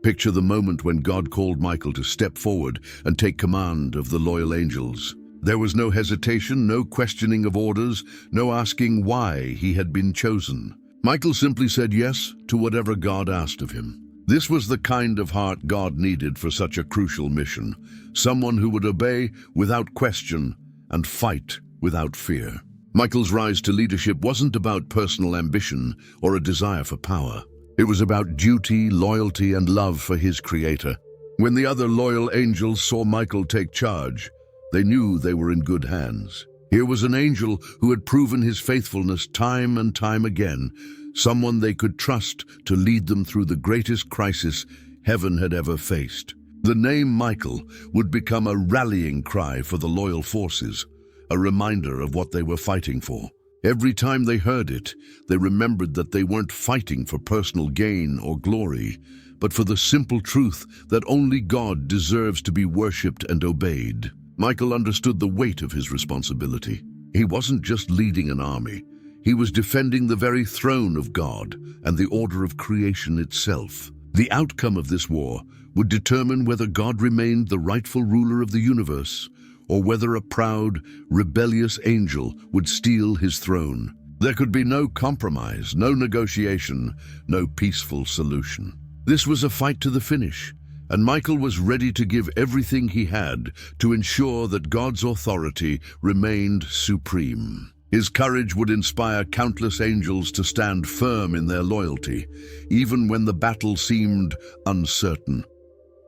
Picture the moment when God called Michael to step forward and take command of the loyal angels. There was no hesitation, no questioning of orders, no asking why he had been chosen. Michael simply said yes to whatever God asked of him. This was the kind of heart God needed for such a crucial mission, someone who would obey without question and fight without fear. Michael's rise to leadership wasn't about personal ambition or a desire for power. It was about duty, loyalty, and love for his creator. When the other loyal angels saw Michael take charge, they knew they were in good hands. Here was an angel who had proven his faithfulness time and time again, someone they could trust to lead them through the greatest crisis heaven had ever faced. The name Michael would become a rallying cry for the loyal forces, a reminder of what they were fighting for. Every time they heard it, they remembered that they weren't fighting for personal gain or glory, but for the simple truth that only God deserves to be worshipped and obeyed. Michael understood the weight of his responsibility. He wasn't just leading an army. He was defending the very throne of God and the order of creation itself. The outcome of this war would determine whether God remained the rightful ruler of the universe, or whether a proud, rebellious angel would steal his throne. There could be no compromise, no negotiation, no peaceful solution. This was a fight to the finish, and Michael was ready to give everything he had to ensure that God's authority remained supreme. His courage would inspire countless angels to stand firm in their loyalty, even when the battle seemed uncertain.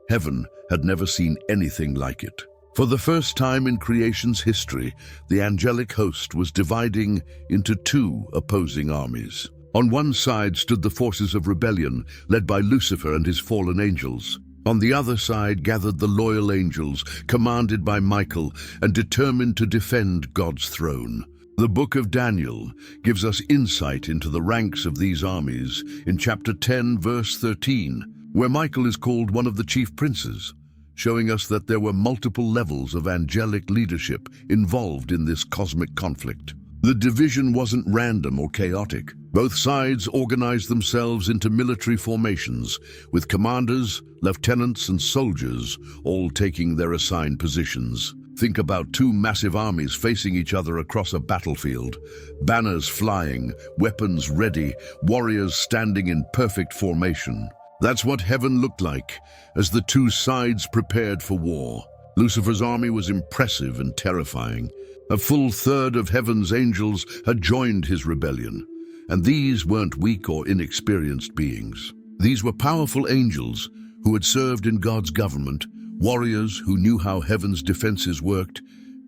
Heaven had never seen anything like it. For the first time in creation's history, the angelic host was dividing into two opposing armies. On one side stood the forces of rebellion, led by Lucifer and his fallen angels. On the other side gathered the loyal angels, commanded by Michael and determined to defend God's throne. The book of Daniel gives us insight into the ranks of these armies in chapter 10, verse 13, where Michael is called one of the chief princes, showing us that there were multiple levels of angelic leadership involved in this cosmic conflict. The division wasn't random or chaotic. Both sides organized themselves into military formations, with commanders, lieutenants, and soldiers all taking their assigned positions. Think about two massive armies facing each other across a battlefield, banners flying, weapons ready, warriors standing in perfect formation. That's what heaven looked like as the two sides prepared for war. Lucifer's army was impressive and terrifying. A full third of heaven's angels had joined his rebellion, and these weren't weak or inexperienced beings. These were powerful angels who had served in God's government, warriors who knew how heaven's defenses worked,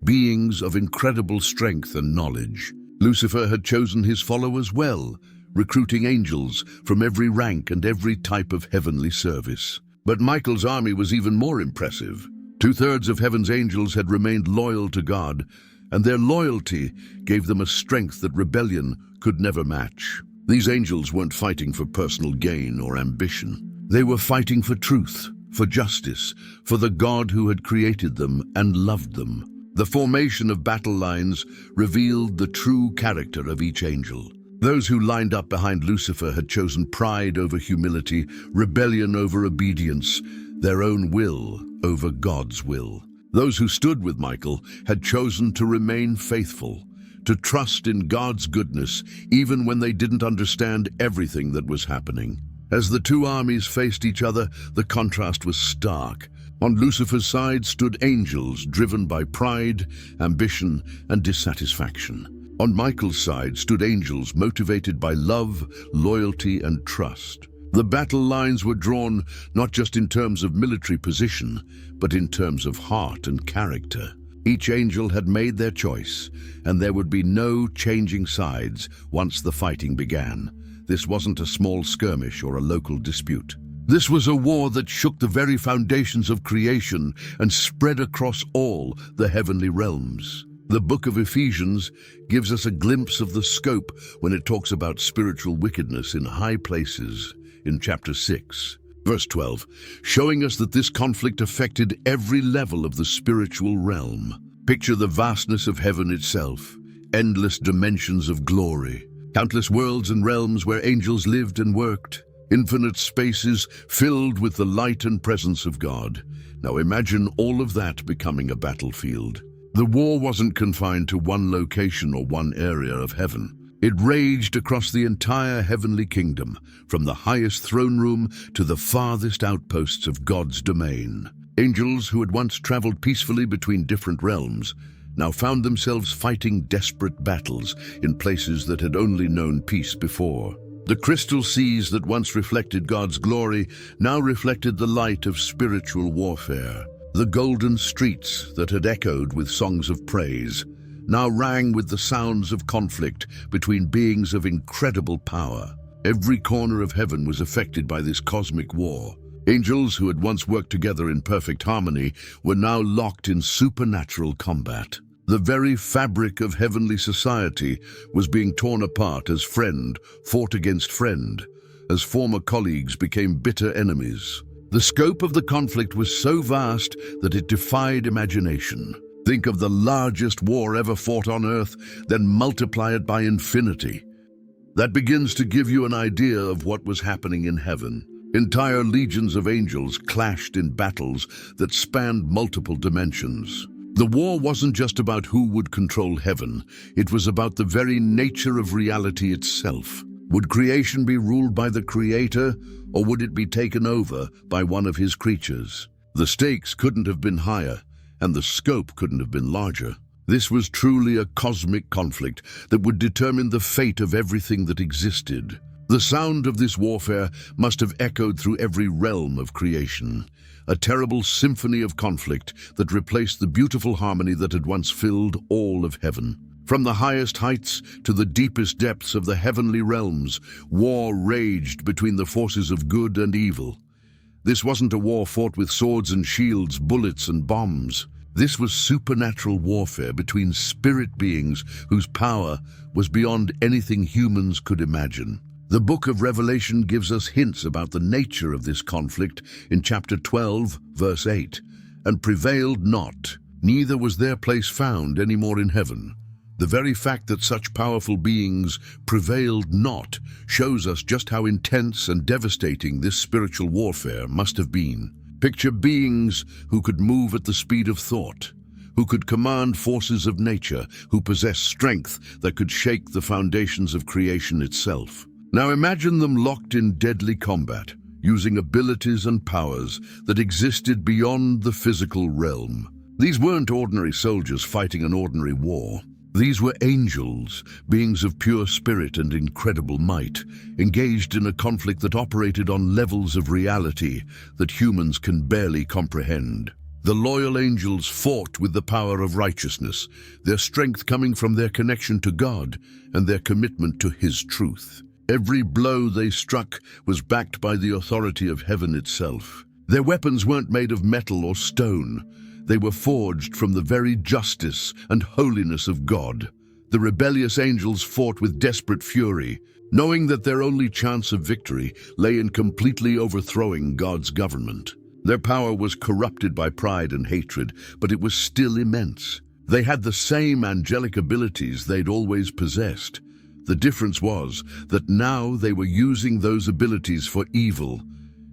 beings of incredible strength and knowledge. Lucifer had chosen his followers well, recruiting angels from every rank and every type of heavenly service. But Michael's army was even more impressive. 2/3 of heaven's angels had remained loyal to God, and their loyalty gave them a strength that rebellion could never match. These angels weren't fighting for personal gain or ambition. They were fighting for truth, for justice, for the God who had created them and loved them. The formation of battle lines revealed the true character of each angel. Those who lined up behind Lucifer had chosen pride over humility, rebellion over obedience, their own will over God's will. Those who stood with Michael had chosen to remain faithful, to trust in God's goodness, even when they didn't understand everything that was happening. As the two armies faced each other, the contrast was stark. On Lucifer's side stood angels driven by pride, ambition, and dissatisfaction. On Michael's side stood angels motivated by love, loyalty, and trust. The battle lines were drawn not just in terms of military position, but in terms of heart and character. Each angel had made their choice, and there would be no changing sides once the fighting began. This wasn't a small skirmish or a local dispute. This was a war that shook the very foundations of creation and spread across all the heavenly realms. The book of Ephesians gives us a glimpse of the scope when it talks about spiritual wickedness in high places in chapter 6, verse 12, showing us that this conflict affected every level of the spiritual realm. Picture the vastness of heaven itself, endless dimensions of glory, countless worlds and realms where angels lived and worked, infinite spaces filled with the light and presence of God. Now imagine all of that becoming a battlefield. The war wasn't confined to one location or one area of heaven. It raged across the entire heavenly kingdom, from the highest throne room to the farthest outposts of God's domain. Angels who had once traveled peacefully between different realms now found themselves fighting desperate battles in places that had only known peace before. The crystal seas that once reflected God's glory now reflected the light of spiritual warfare. The golden streets that had echoed with songs of praise now rang with the sounds of conflict between beings of incredible power. Every corner of heaven was affected by this cosmic war. Angels who had once worked together in perfect harmony were now locked in supernatural combat. The very fabric of heavenly society was being torn apart as friend fought against friend, as former colleagues became bitter enemies. The scope of the conflict was so vast that it defied imagination. Think of the largest war ever fought on Earth, then multiply it by infinity. That begins to give you an idea of what was happening in heaven. Entire legions of angels clashed in battles that spanned multiple dimensions. The war wasn't just about who would control heaven, it was about the very nature of reality itself. Would creation be ruled by the Creator, or would it be taken over by one of his creatures? The stakes couldn't have been higher, and the scope couldn't have been larger. This was truly a cosmic conflict that would determine the fate of everything that existed. The sound of this warfare must have echoed through every realm of creation, a terrible symphony of conflict that replaced the beautiful harmony that had once filled all of heaven. From the highest heights to the deepest depths of the heavenly realms, war raged between the forces of good and evil. This wasn't a war fought with swords and shields, bullets and bombs. This was supernatural warfare between spirit beings whose power was beyond anything humans could imagine. The book of Revelation gives us hints about the nature of this conflict in chapter 12, verse 8. And prevailed not, neither was their place found any more in heaven. The very fact that such powerful beings prevailed not shows us just how intense and devastating this spiritual warfare must have been. Picture beings who could move at the speed of thought, who could command forces of nature, who possessed strength that could shake the foundations of creation itself. Now imagine them locked in deadly combat, using abilities and powers that existed beyond the physical realm. These weren't ordinary soldiers fighting an ordinary war. These were angels, beings of pure spirit and incredible might, engaged in a conflict that operated on levels of reality that humans can barely comprehend. The loyal angels fought with the power of righteousness, their strength coming from their connection to God and their commitment to His truth. Every blow they struck was backed by the authority of heaven itself. Their weapons weren't made of metal or stone. They were forged from the very justice and holiness of God. The rebellious angels fought with desperate fury, knowing that their only chance of victory lay in completely overthrowing God's government. Their power was corrupted by pride and hatred, but it was still immense. They had the same angelic abilities they'd always possessed. The difference was that now they were using those abilities for evil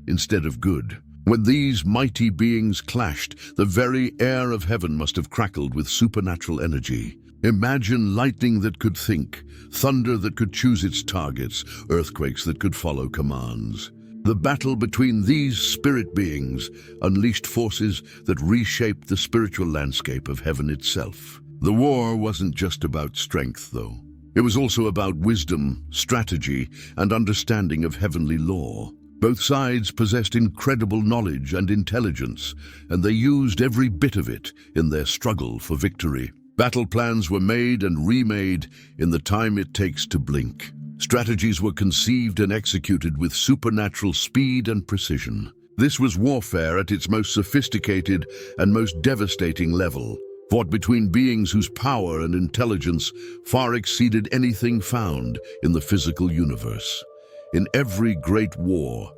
instead of good. When these mighty beings clashed, the very air of heaven must have crackled with supernatural energy. Imagine lightning that could think, thunder that could choose its targets, earthquakes that could follow commands. The battle between these spirit beings unleashed forces that reshaped the spiritual landscape of heaven itself. The war wasn't just about strength, though. It was also about wisdom, strategy, and understanding of heavenly law. Both sides possessed incredible knowledge and intelligence, and they used every bit of it in their struggle for victory. Battle plans were made and remade in the time it takes to blink. Strategies were conceived and executed with supernatural speed and precision. This was warfare at its most sophisticated and most devastating level, fought between beings whose power and intelligence far exceeded anything found in the physical universe. In every great war,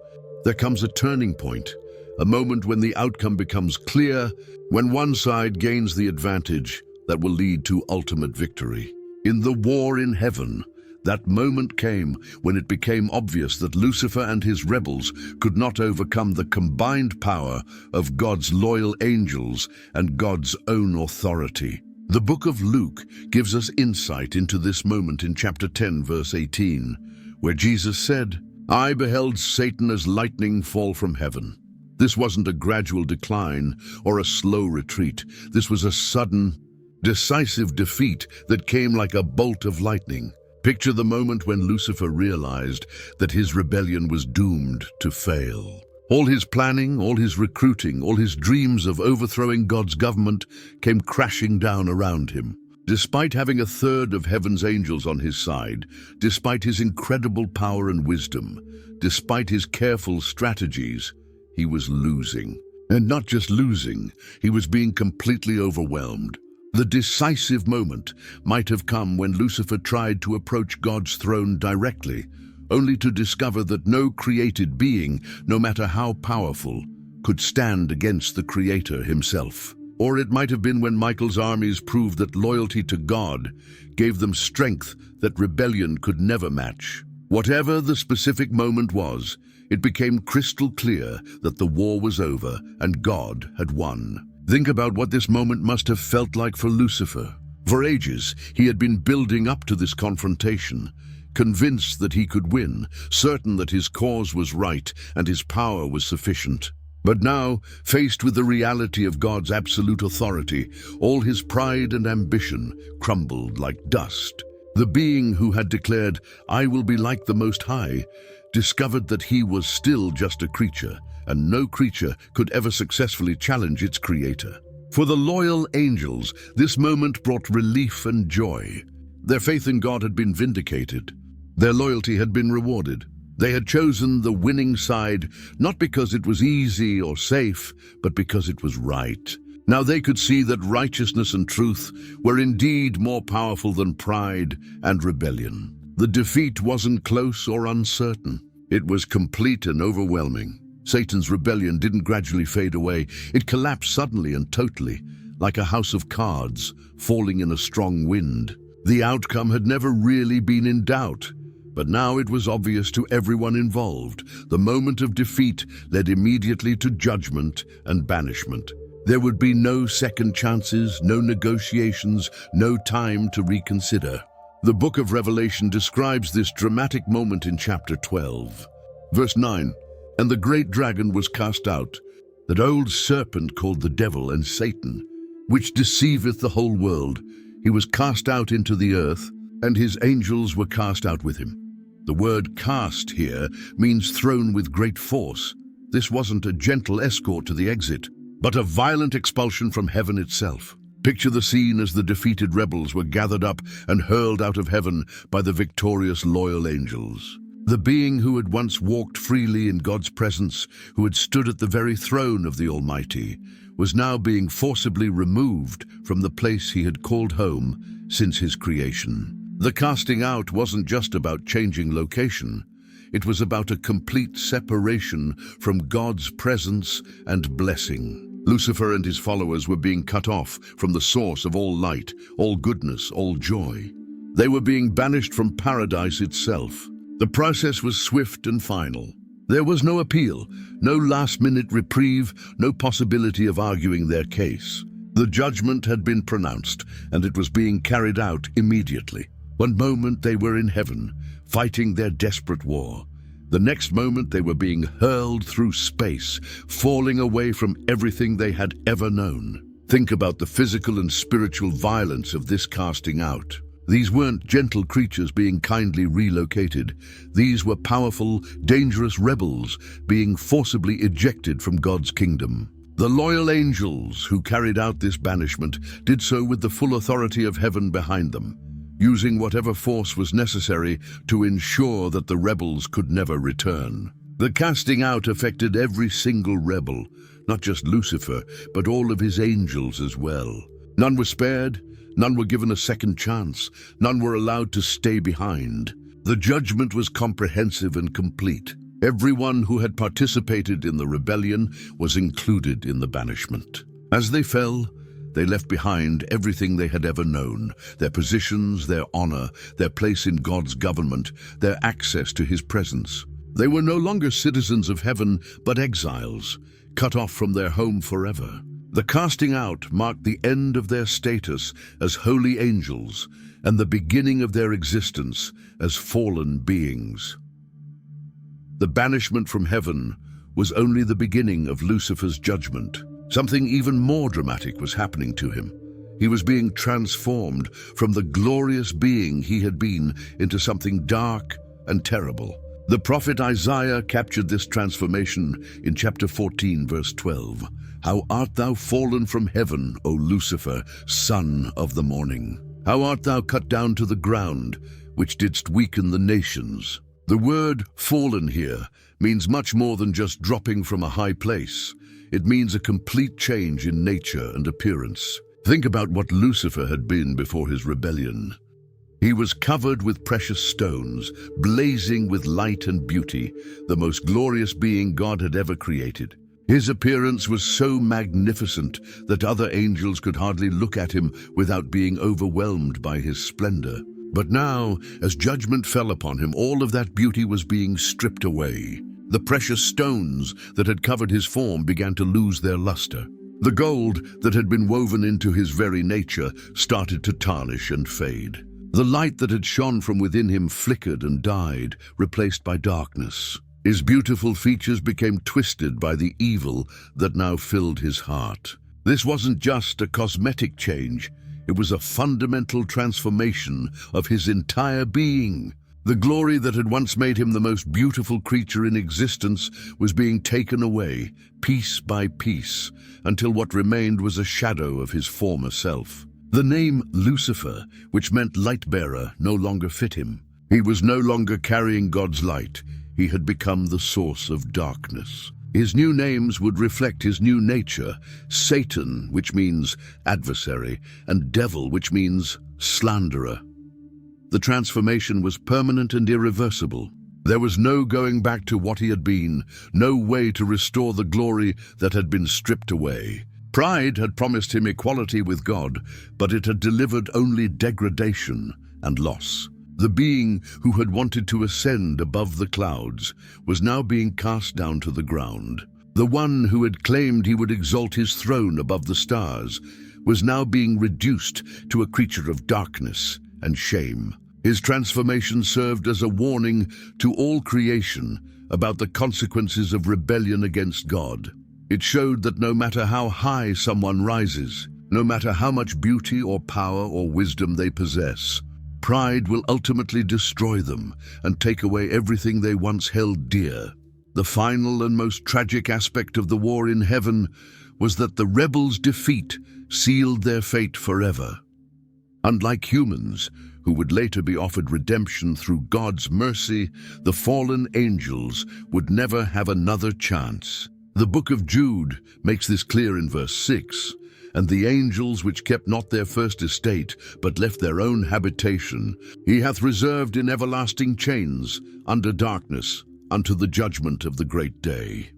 there comes a turning point, a moment when the outcome becomes clear, when one side gains the advantage that will lead to ultimate victory. In the war in heaven, that moment came when it became obvious that Lucifer and his rebels could not overcome the combined power of God's loyal angels and God's own authority. The book of Luke gives us insight into this moment in chapter 10, verse 18, where Jesus said, "I beheld Satan as lightning fall from heaven." This wasn't a gradual decline or a slow retreat. This was a sudden, decisive defeat that came like a bolt of lightning. Picture the moment when Lucifer realized that his rebellion was doomed to fail. All his planning, all his recruiting, all his dreams of overthrowing God's government came crashing down around him. Despite having a third of heaven's angels on his side, despite his incredible power and wisdom, despite his careful strategies, he was losing. And not just losing, he was being completely overwhelmed. The decisive moment might have come when Lucifer tried to approach God's throne directly, only to discover that no created being, no matter how powerful, could stand against the Creator himself. Or it might have been when Michael's armies proved that loyalty to God gave them strength that rebellion could never match. Whatever the specific moment was, it became crystal clear that the war was over and God had won. Think about what this moment must have felt like for Lucifer. For ages, he had been building up to this confrontation, convinced that he could win, certain that his cause was right and his power was sufficient. But now, faced with the reality of God's absolute authority, all his pride and ambition crumbled like dust. The being who had declared, "I will be like the Most High," discovered that he was still just a creature, and no creature could ever successfully challenge its creator. For the loyal angels, this moment brought relief and joy. Their faith in God had been vindicated. Their loyalty had been rewarded. They had chosen the winning side, not because it was easy or safe, but because it was right. Now they could see that righteousness and truth were indeed more powerful than pride and rebellion. The defeat wasn't close or uncertain. It was complete and overwhelming. Satan's rebellion didn't gradually fade away. It collapsed suddenly and totally, like a house of cards falling in a strong wind. The outcome had never really been in doubt, but now it was obvious to everyone involved. The moment of defeat led immediately to judgment and banishment. There would be no second chances, no negotiations, no time to reconsider. The book of Revelation describes this dramatic moment in chapter 12. Verse 9, "And the great dragon was cast out, that old serpent called the devil and Satan, which deceiveth the whole world. He was cast out into the earth, and his angels were cast out with him." The word "cast" here means thrown with great force. This wasn't a gentle escort to the exit, but a violent expulsion from heaven itself. Picture the scene as the defeated rebels were gathered up and hurled out of heaven by the victorious loyal angels. The being who had once walked freely in God's presence, who had stood at the very throne of the Almighty, was now being forcibly removed from the place he had called home since his creation. The casting out wasn't just about changing location. It was about a complete separation from God's presence and blessing. Lucifer and his followers were being cut off from the source of all light, all goodness, all joy. They were being banished from paradise itself. The process was swift and final. There was no appeal, no last-minute reprieve, no possibility of arguing their case. The judgment had been pronounced, and it was being carried out immediately. One moment they were in heaven, fighting their desperate war. The next moment they were being hurled through space, falling away from everything they had ever known. Think about the physical and spiritual violence of this casting out. These weren't gentle creatures being kindly relocated. These were powerful, dangerous rebels being forcibly ejected from God's kingdom. The loyal angels who carried out this banishment did so with the full authority of heaven behind them, using whatever force was necessary to ensure that the rebels could never return. The casting out affected every single rebel, not just Lucifer, but all of his angels as well. None were spared, none were given a second chance, none were allowed to stay behind. The judgment was comprehensive and complete. Everyone who had participated in the rebellion was included in the banishment. As they fell, they left behind everything they had ever known, their positions, their honor, their place in God's government, their access to his presence. They were no longer citizens of heaven, but exiles, cut off from their home forever. The casting out marked the end of their status as holy angels and the beginning of their existence as fallen beings. The banishment from heaven was only the beginning of Lucifer's judgment. Something even more dramatic was happening to him. He was being transformed from the glorious being he had been into something dark and terrible. The prophet Isaiah captured this transformation in chapter 14, verse 12. "How art thou fallen from heaven, O Lucifer, son of the morning? How art thou cut down to the ground, which didst weaken the nations?" The word "fallen" here means much more than just dropping from a high place. It means a complete change in nature and appearance. Think about what Lucifer had been before his rebellion. He was covered with precious stones, blazing with light and beauty, the most glorious being God had ever created. His appearance was so magnificent that other angels could hardly look at him without being overwhelmed by his splendor. But now, as judgment fell upon him, all of that beauty was being stripped away. The precious stones that had covered his form began to lose their luster. The gold that had been woven into his very nature started to tarnish and fade. The light that had shone from within him flickered and died, replaced by darkness. His beautiful features became twisted by the evil that now filled his heart. This wasn't just a cosmetic change. It was a fundamental transformation of his entire being. The glory that had once made him the most beautiful creature in existence was being taken away, piece by piece, until what remained was a shadow of his former self. The name Lucifer, which meant light-bearer, no longer fit him. He was no longer carrying God's light. He had become the source of darkness. His new names would reflect his new nature: Satan, which means adversary, and devil, which means slanderer. The transformation was permanent and irreversible. There was no going back to what he had been, no way to restore the glory that had been stripped away. Pride had promised him equality with God, but it had delivered only degradation and loss. The being who had wanted to ascend above the clouds was now being cast down to the ground. The one who had claimed he would exalt his throne above the stars was now being reduced to a creature of darkness and shame. His transformation served as a warning to all creation about the consequences of rebellion against God. It showed that no matter how high someone rises, no matter how much beauty or power or wisdom they possess, pride will ultimately destroy them and take away everything they once held dear. The final and most tragic aspect of the war in heaven was that the rebels' defeat sealed their fate forever. Unlike humans, who would later be offered redemption through God's mercy, the fallen angels would never have another chance. The book of Jude makes this clear in verse 6. And the angels which kept not their first estate, but left their own habitation, he hath reserved in everlasting chains, under darkness, unto the judgment of the great day.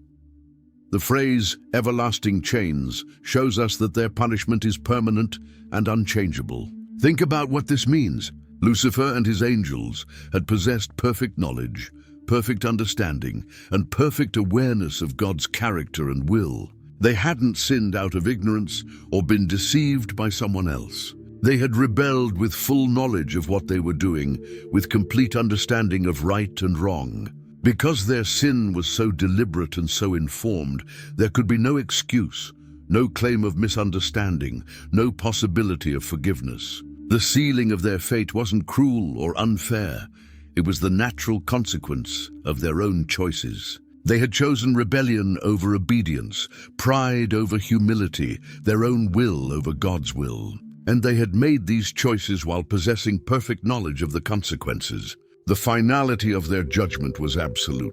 The phrase everlasting chains shows us that their punishment is permanent and unchangeable. Think about what this means. Lucifer and his angels had possessed perfect knowledge, perfect understanding, and perfect awareness of God's character and will. They hadn't sinned out of ignorance or been deceived by someone else. They had rebelled with full knowledge of what they were doing, with complete understanding of right and wrong. Because their sin was so deliberate and so informed, there could be no excuse, no claim of misunderstanding, no possibility of forgiveness. The sealing of their fate wasn't cruel or unfair. It was the natural consequence of their own choices. They had chosen rebellion over obedience, pride over humility, their own will over God's will. And they had made these choices while possessing perfect knowledge of the consequences. The finality of their judgment was absolute.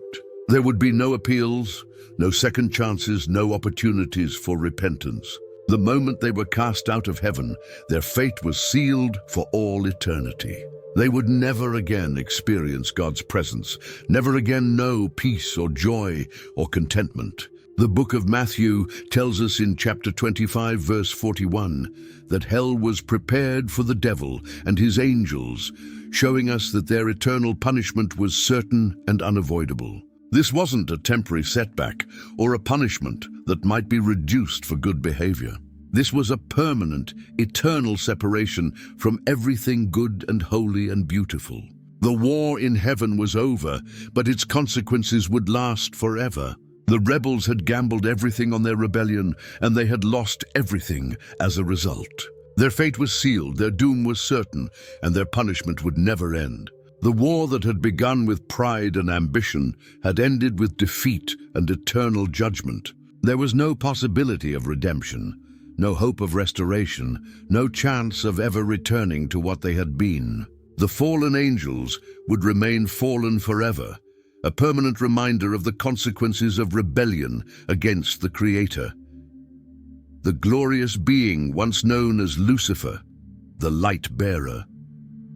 There would be no appeals, no second chances, no opportunities for repentance. The moment they were cast out of heaven, their fate was sealed for all eternity. They would never again experience God's presence, never again know peace or joy or contentment. The book of Matthew tells us in chapter 25, verse 41, that hell was prepared for the devil and his angels, showing us that their eternal punishment was certain and unavoidable. This wasn't a temporary setback or a punishment that might be reduced for good behavior. This was a permanent, eternal separation from everything good and holy and beautiful. The war in heaven was over, but its consequences would last forever. The rebels had gambled everything on their rebellion, and they had lost everything as a result. Their fate was sealed, their doom was certain, and their punishment would never end. The war that had begun with pride and ambition had ended with defeat and eternal judgment. There was no possibility of redemption, no hope of restoration, no chance of ever returning to what they had been. The fallen angels would remain fallen forever, a permanent reminder of the consequences of rebellion against the Creator. The glorious being once known as Lucifer, the light bearer,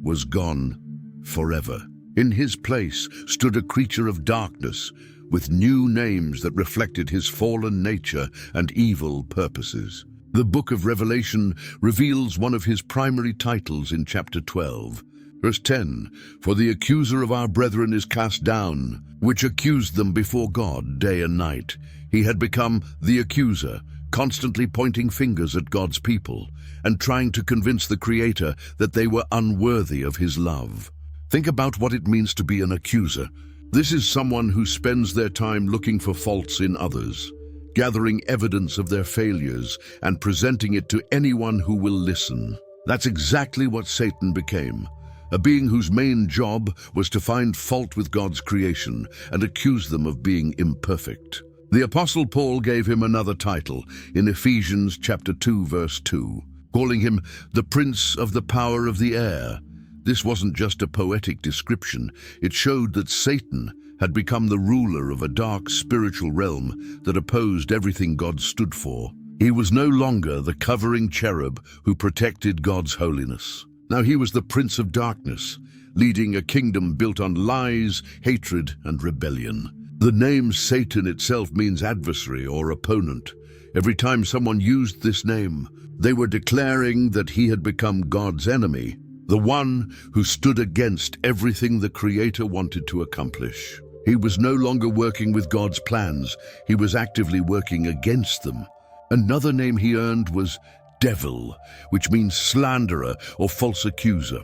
was gone forever. In his place stood a creature of darkness with new names that reflected his fallen nature and evil purposes. The book of Revelation reveals one of his primary titles in chapter 12. Verse 10, "For the accuser of our brethren is cast down, which accused them before God day and night." He had become the accuser, constantly pointing fingers at God's people and trying to convince the Creator that they were unworthy of his love. Think about what it means to be an accuser. This is someone who spends their time looking for faults in others, gathering evidence of their failures and presenting it to anyone who will listen. That's exactly what Satan became, a being whose main job was to find fault with God's creation and accuse them of being imperfect. The Apostle Paul gave him another title in Ephesians chapter 2, verse 2, calling him the Prince of the Power of the Air. This wasn't just a poetic description. It showed that Satan had become the ruler of a dark spiritual realm that opposed everything God stood for. He was no longer the covering cherub who protected God's holiness. Now he was the Prince of Darkness, leading a kingdom built on lies, hatred, and rebellion. The name Satan itself means adversary or opponent. Every time someone used this name, they were declaring that he had become God's enemy, the one who stood against everything the Creator wanted to accomplish. He was no longer working with God's plans. He was actively working against them. Another name he earned was Devil, which means slanderer or false accuser.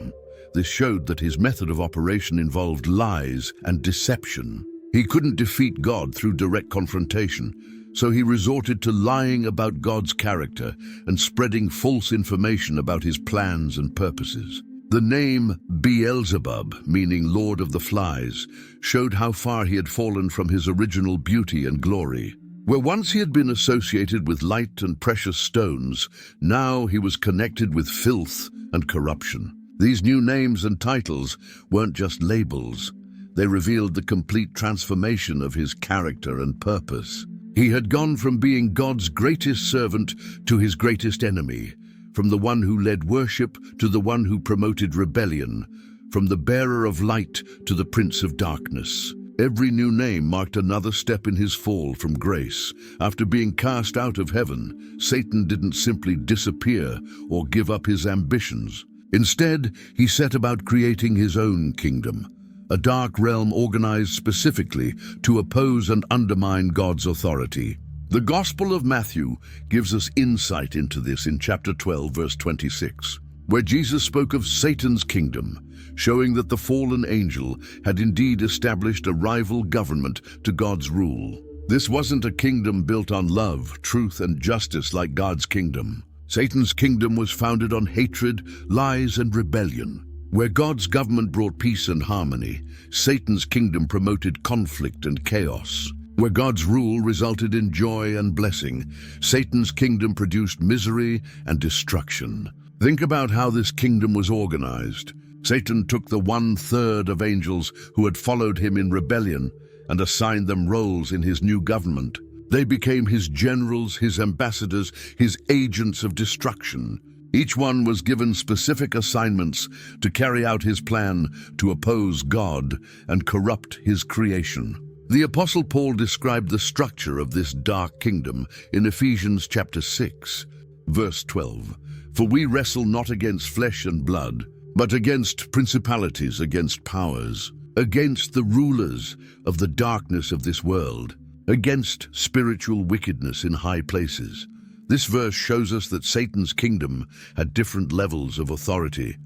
This showed that his method of operation involved lies and deception. He couldn't defeat God through direct confrontation, so he resorted to lying about God's character and spreading false information about his plans and purposes. The name Beelzebub, meaning Lord of the Flies, showed how far he had fallen from his original beauty and glory. Where once he had been associated with light and precious stones, now he was connected with filth and corruption. These new names and titles weren't just labels. They revealed the complete transformation of his character and purpose. He had gone from being God's greatest servant to his greatest enemy, from the one who led worship to the one who promoted rebellion, from the bearer of light to the prince of darkness. Every new name marked another step in his fall from grace. After being cast out of heaven, Satan didn't simply disappear or give up his ambitions. Instead, he set about creating his own kingdom, a dark realm organized specifically to oppose and undermine God's authority. The Gospel of Matthew gives us insight into this in chapter 12, verse 26, where Jesus spoke of Satan's kingdom, showing that the fallen angel had indeed established a rival government to God's rule. This wasn't a kingdom built on love, truth, and justice like God's kingdom. Satan's kingdom was founded on hatred, lies, and rebellion. Where God's government brought peace and harmony, Satan's kingdom promoted conflict and chaos. Where God's rule resulted in joy and blessing, Satan's kingdom produced misery and destruction. Think about how this kingdom was organized. Satan took the 1/3 of angels who had followed him in rebellion and assigned them roles in his new government. They became his generals, his ambassadors, his agents of destruction. Each one was given specific assignments to carry out his plan to oppose God and corrupt his creation. The Apostle Paul described the structure of this dark kingdom in Ephesians chapter 6, verse 12. "For we wrestle not against flesh and blood, but against principalities, against powers, against the rulers of the darkness of this world, against spiritual wickedness in high places." This verse shows us that Satan's kingdom had different levels of authority: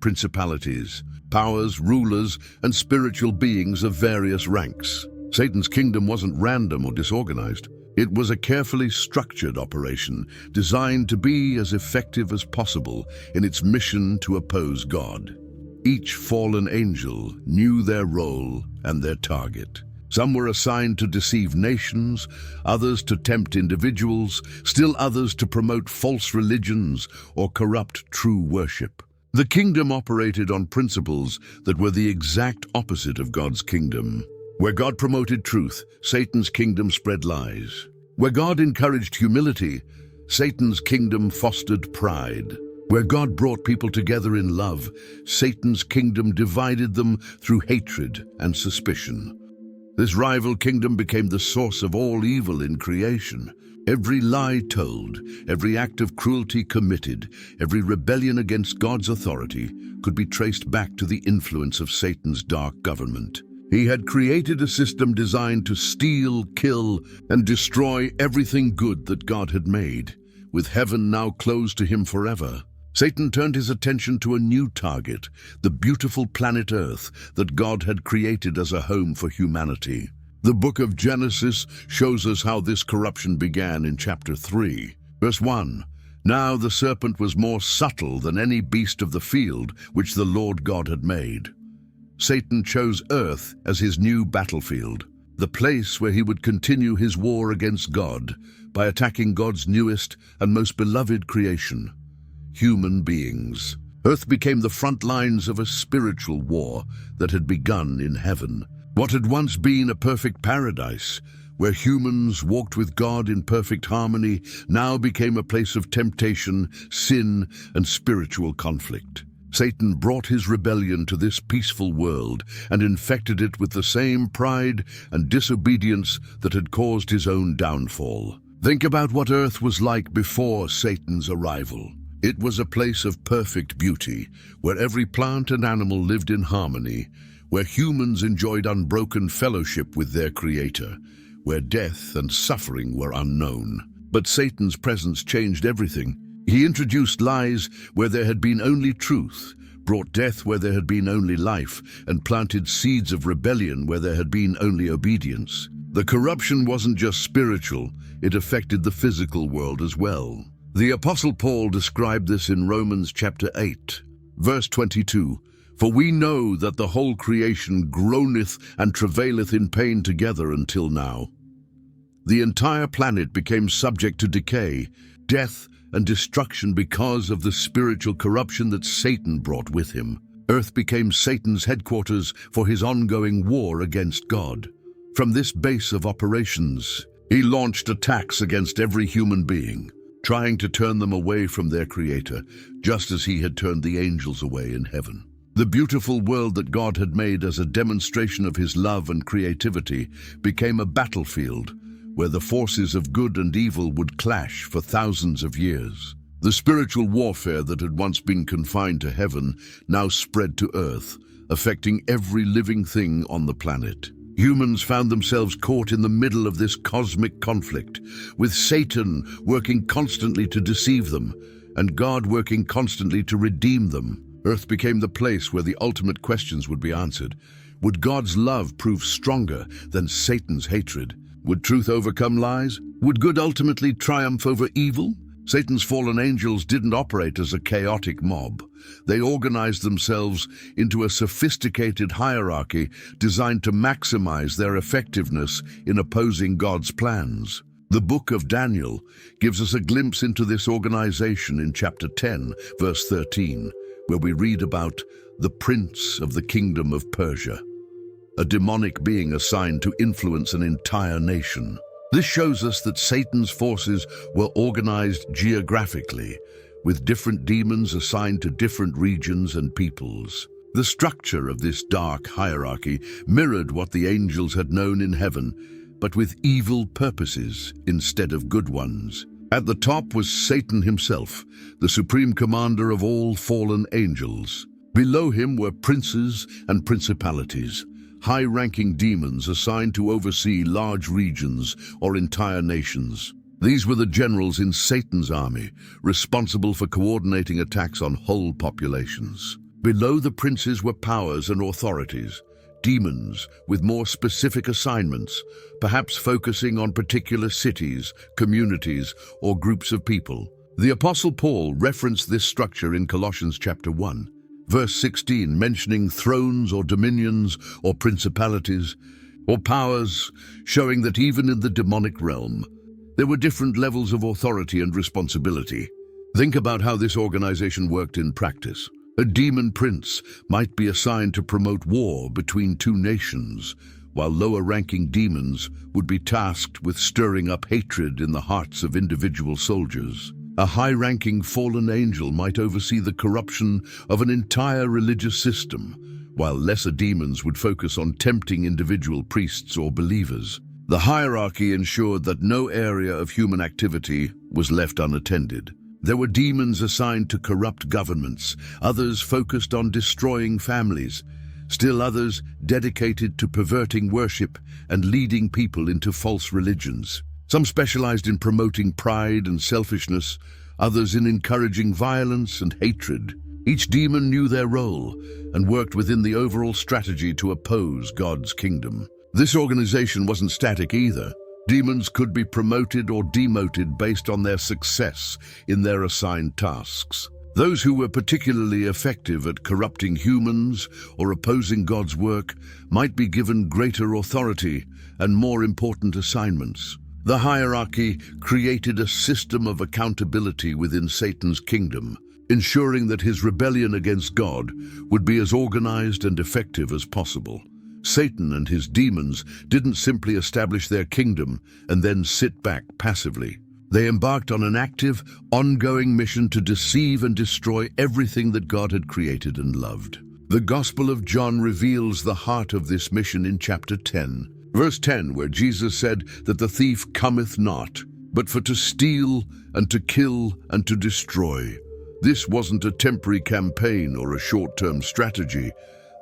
principalities, powers, rulers, and spiritual beings of various ranks. Satan's kingdom wasn't random or disorganized. It was a carefully structured operation designed to be as effective as possible in its mission to oppose God. Each fallen angel knew their role and their target. Some were assigned to deceive nations, others to tempt individuals, still others to promote false religions or corrupt true worship. The kingdom operated on principles that were the exact opposite of God's kingdom. Where God promoted truth, Satan's kingdom spread lies. Where God encouraged humility, Satan's kingdom fostered pride. Where God brought people together in love, Satan's kingdom divided them through hatred and suspicion. This rival kingdom became the source of all evil in creation. Every lie told, every act of cruelty committed, every rebellion against God's authority could be traced back to the influence of Satan's dark government. He had created a system designed to steal, kill, and destroy everything good that God had made, with heaven now closed to him forever. Satan turned his attention to a new target, the beautiful planet Earth that God had created as a home for humanity. The book of Genesis shows us how this corruption began in chapter 3. Verse 1, "Now the serpent was more subtle than any beast of the field which the Lord God had made." Satan chose Earth as his new battlefield, the place where he would continue his war against God by attacking God's newest and most beloved creation, human beings. Earth became the front lines of a spiritual war that had begun in heaven. What had once been a perfect paradise, where humans walked with God in perfect harmony, now became a place of temptation, sin, and spiritual conflict. Satan brought his rebellion to this peaceful world and infected it with the same pride and disobedience that had caused his own downfall. Think about what Earth was like before Satan's arrival. It was a place of perfect beauty, where every plant and animal lived in harmony, where humans enjoyed unbroken fellowship with their Creator, where death and suffering were unknown. But Satan's presence changed everything. He introduced lies where there had been only truth, brought death where there had been only life, and planted seeds of rebellion where there had been only obedience. The corruption wasn't just spiritual, it affected the physical world as well. The Apostle Paul described this in Romans chapter 8, verse 22. "For we know that the whole creation groaneth and travaileth in pain together until now." The entire planet became subject to decay, death, and destruction because of the spiritual corruption that Satan brought with him. Earth became Satan's headquarters for his ongoing war against God. From this base of operations, he launched attacks against every human being, trying to turn them away from their Creator, just as he had turned the angels away in heaven. The beautiful world that God had made as a demonstration of his love and creativity became a battlefield where the forces of good and evil would clash for thousands of years. The spiritual warfare that had once been confined to heaven now spread to earth, affecting every living thing on the planet. Humans found themselves caught in the middle of this cosmic conflict, with Satan working constantly to deceive them, and God working constantly to redeem them. Earth became the place where the ultimate questions would be answered. Would God's love prove stronger than Satan's hatred? Would truth overcome lies? Would good ultimately triumph over evil? Satan's fallen angels didn't operate as a chaotic mob. They organized themselves into a sophisticated hierarchy designed to maximize their effectiveness in opposing God's plans. The book of Daniel gives us a glimpse into this organization in chapter 10, verse 13, where we read about the prince of the kingdom of Persia, a demonic being assigned to influence an entire nation. This shows us that Satan's forces were organized geographically, with different demons assigned to different regions and peoples. The structure of this dark hierarchy mirrored what the angels had known in heaven, but with evil purposes instead of good ones. At the top was Satan himself, the supreme commander of all fallen angels. Below him were princes and principalities, high-ranking demons assigned to oversee large regions or entire nations. These were the generals in Satan's army, responsible for coordinating attacks on whole populations. Below the princes were powers and authorities, demons with more specific assignments, perhaps focusing on particular cities, communities, or groups of people. The Apostle Paul referenced this structure in Colossians chapter 1. Verse 16, mentioning thrones or dominions or principalities or powers, showing that even in the demonic realm, there were different levels of authority and responsibility. Think about how this organization worked in practice. A demon prince might be assigned to promote war between two nations, while lower-ranking demons would be tasked with stirring up hatred in the hearts of individual soldiers. A high-ranking fallen angel might oversee the corruption of an entire religious system, while lesser demons would focus on tempting individual priests or believers. The hierarchy ensured that no area of human activity was left unattended. There were demons assigned to corrupt governments, others focused on destroying families, still others dedicated to perverting worship and leading people into false religions. Some specialized in promoting pride and selfishness, others in encouraging violence and hatred. Each demon knew their role and worked within the overall strategy to oppose God's kingdom. This organization wasn't static either. Demons could be promoted or demoted based on their success in their assigned tasks. Those who were particularly effective at corrupting humans or opposing God's work might be given greater authority and more important assignments. The hierarchy created a system of accountability within Satan's kingdom, ensuring that his rebellion against God would be as organized and effective as possible. Satan and his demons didn't simply establish their kingdom and then sit back passively. They embarked on an active, ongoing mission to deceive and destroy everything that God had created and loved. The Gospel of John reveals the heart of this mission in chapter 10, verse 10, where Jesus said that the thief cometh not, but for to steal and to kill and to destroy. This wasn't a temporary campaign or a short-term strategy.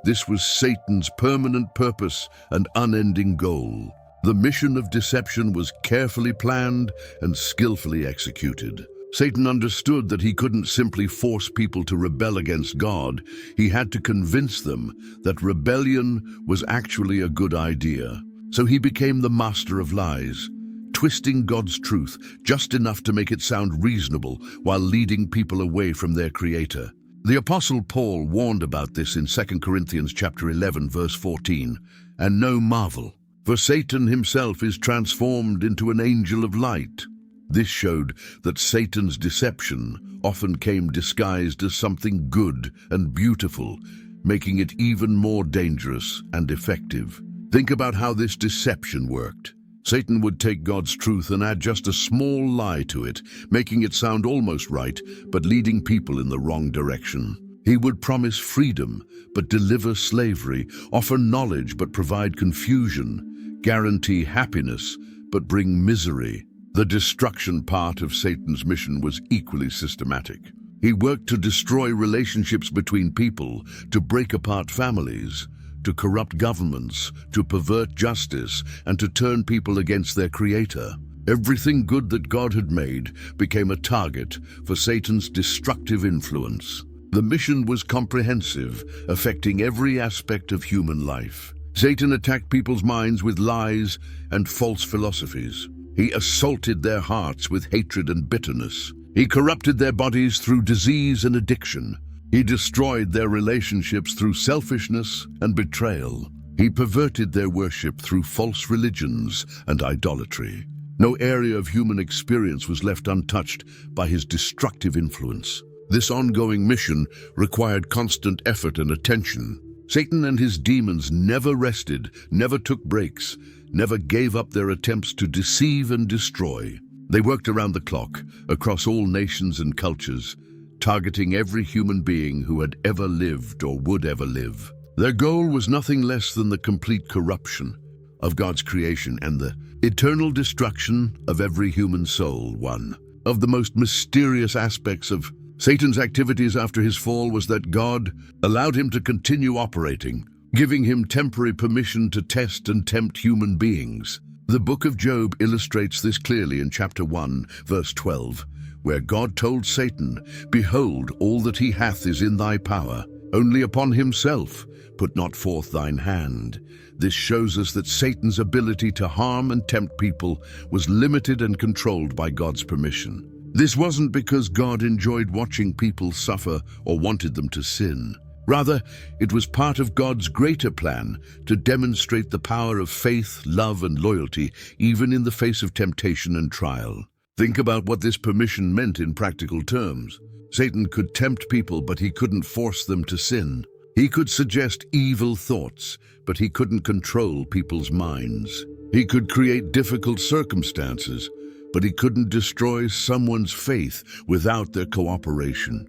This was Satan's permanent purpose and unending goal. The mission of deception was carefully planned and skillfully executed. Satan understood that he couldn't simply force people to rebel against God. He had to convince them that rebellion was actually a good idea. So he became the master of lies, twisting God's truth just enough to make it sound reasonable while leading people away from their Creator. The Apostle Paul warned about this in 2 Corinthians chapter 11, verse 14, "And no marvel, for Satan himself is transformed into an angel of light." This showed that Satan's deception often came disguised as something good and beautiful, making it even more dangerous and effective. Think about how this deception worked. Satan would take God's truth and add just a small lie to it, making it sound almost right, but leading people in the wrong direction. He would promise freedom, but deliver slavery, offer knowledge, but provide confusion, guarantee happiness, but bring misery. The destruction part of Satan's mission was equally systematic. He worked to destroy relationships between people, to break apart families, to corrupt governments, to pervert justice, and to turn people against their Creator. Everything good that God had made became a target for Satan's destructive influence. The mission was comprehensive, affecting every aspect of human life. Satan attacked people's minds with lies and false philosophies. He assaulted their hearts with hatred and bitterness. He corrupted their bodies through disease and addiction. He destroyed their relationships through selfishness and betrayal. He perverted their worship through false religions and idolatry. No area of human experience was left untouched by his destructive influence. This ongoing mission required constant effort and attention. Satan and his demons never rested, never took breaks, never gave up their attempts to deceive and destroy. They worked around the clock, across all nations and cultures, targeting every human being who had ever lived or would ever live. Their goal was nothing less than the complete corruption of God's creation and the eternal destruction of every human soul. One of the most mysterious aspects of Satan's activities after his fall was that God allowed him to continue operating, giving him temporary permission to test and tempt human beings. The book of Job illustrates this clearly in chapter 1, verse 12, where God told Satan, "Behold, all that he hath is in thy power. Only upon himself put not forth thine hand." This shows us that Satan's ability to harm and tempt people was limited and controlled by God's permission. This wasn't because God enjoyed watching people suffer or wanted them to sin. Rather, it was part of God's greater plan to demonstrate the power of faith, love, and loyalty, even in the face of temptation and trial. Think about what this permission meant in practical terms. Satan could tempt people, but he couldn't force them to sin. He could suggest evil thoughts, but he couldn't control people's minds. He could create difficult circumstances, but he couldn't destroy someone's faith without their cooperation.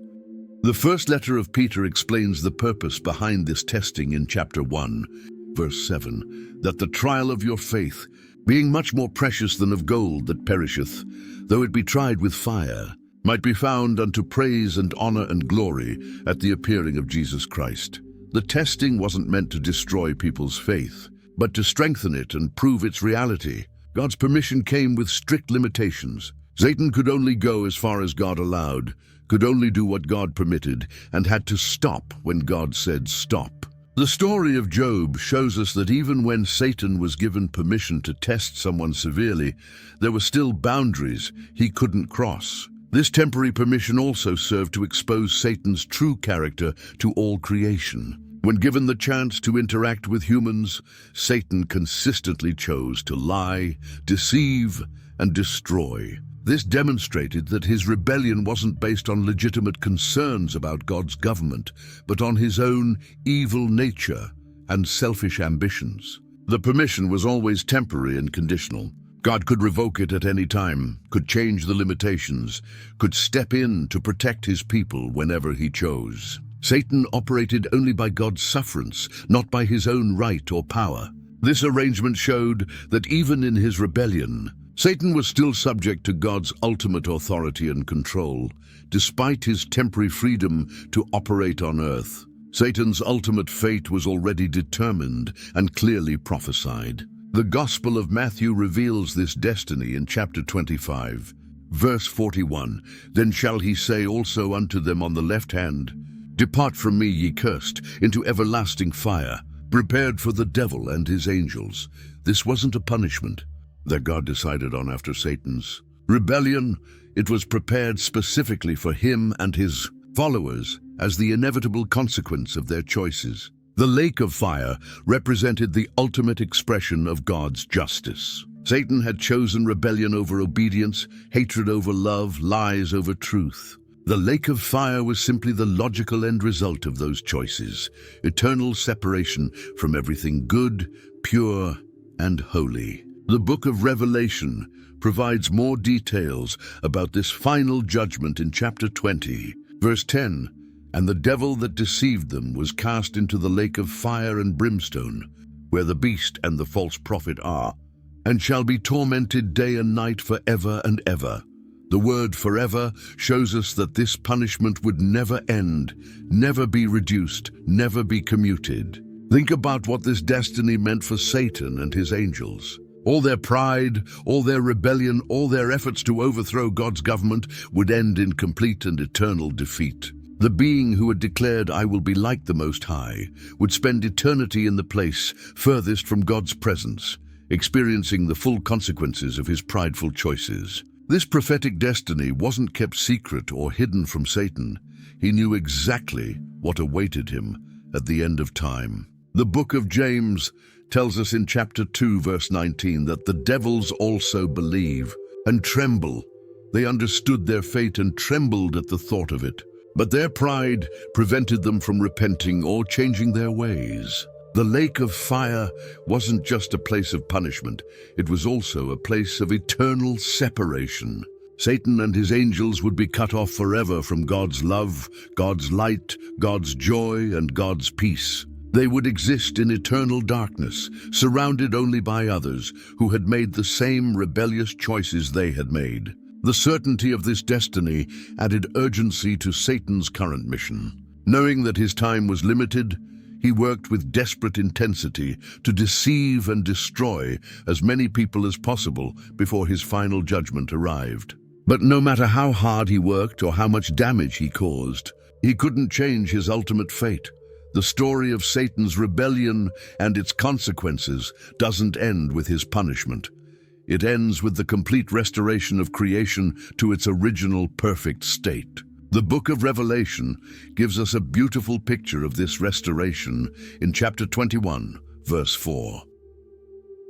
The first letter of Peter explains the purpose behind this testing in chapter 1, verse 7, that the trial of your faith, being much more precious than of gold that perisheth, though it be tried with fire, might be found unto praise and honor and glory at the appearing of Jesus Christ. The testing wasn't meant to destroy people's faith, but to strengthen it and prove its reality. God's permission came with strict limitations. Satan could only go as far as God allowed, could only do what God permitted, and had to stop when God said stop. The story of Job shows us that even when Satan was given permission to test someone severely, there were still boundaries he couldn't cross. This temporary permission also served to expose Satan's true character to all creation. When given the chance to interact with humans, Satan consistently chose to lie, deceive, and destroy. This demonstrated that his rebellion wasn't based on legitimate concerns about God's government, but on his own evil nature and selfish ambitions. The permission was always temporary and conditional. God could revoke it at any time, could change the limitations, could step in to protect his people whenever he chose. Satan operated only by God's sufferance, not by his own right or power. This arrangement showed that even in his rebellion, Satan was still subject to God's ultimate authority and control, despite his temporary freedom to operate on earth. Satan's ultimate fate was already determined and clearly prophesied. The Gospel of Matthew reveals this destiny in chapter 25, verse 41. Then shall he say also unto them on the left hand, Depart from me, ye cursed, into everlasting fire, prepared for the devil and his angels. This wasn't a punishment that God decided on after Satan's rebellion. It was prepared specifically for him and his followers as the inevitable consequence of their choices. The lake of fire represented the ultimate expression of God's justice. Satan had chosen rebellion over obedience, hatred over love, lies over truth. The lake of fire was simply the logical end result of those choices, eternal separation from everything good, pure, and holy. The book of Revelation provides more details about this final judgment in chapter 20, verse 10. And the devil that deceived them was cast into the lake of fire and brimstone, where the beast and the false prophet are, and shall be tormented day and night forever and ever. The word forever shows us that this punishment would never end, never be reduced, never be commuted. Think about what this destiny meant for Satan and his angels. All their pride, all their rebellion, all their efforts to overthrow God's government would end in complete and eternal defeat. The being who had declared, I will be like the Most High, would spend eternity in the place furthest from God's presence, experiencing the full consequences of his prideful choices. This prophetic destiny wasn't kept secret or hidden from Satan. He knew exactly what awaited him at the end of time. The book of James tells us in chapter 2, verse 19, that the devils also believe and tremble. They understood their fate and trembled at the thought of it. But their pride prevented them from repenting or changing their ways. The lake of fire wasn't just a place of punishment, it was also a place of eternal separation. Satan and his angels would be cut off forever from God's love, God's light, God's joy, and God's peace. They would exist in eternal darkness, surrounded only by others who had made the same rebellious choices they had made. The certainty of this destiny added urgency to Satan's current mission. Knowing that his time was limited, he worked with desperate intensity to deceive and destroy as many people as possible before his final judgment arrived. But no matter how hard he worked or how much damage he caused, he couldn't change his ultimate fate. The story of Satan's rebellion and its consequences doesn't end with his punishment. It ends with the complete restoration of creation to its original perfect state. The book of Revelation gives us a beautiful picture of this restoration in chapter 21, verse 4.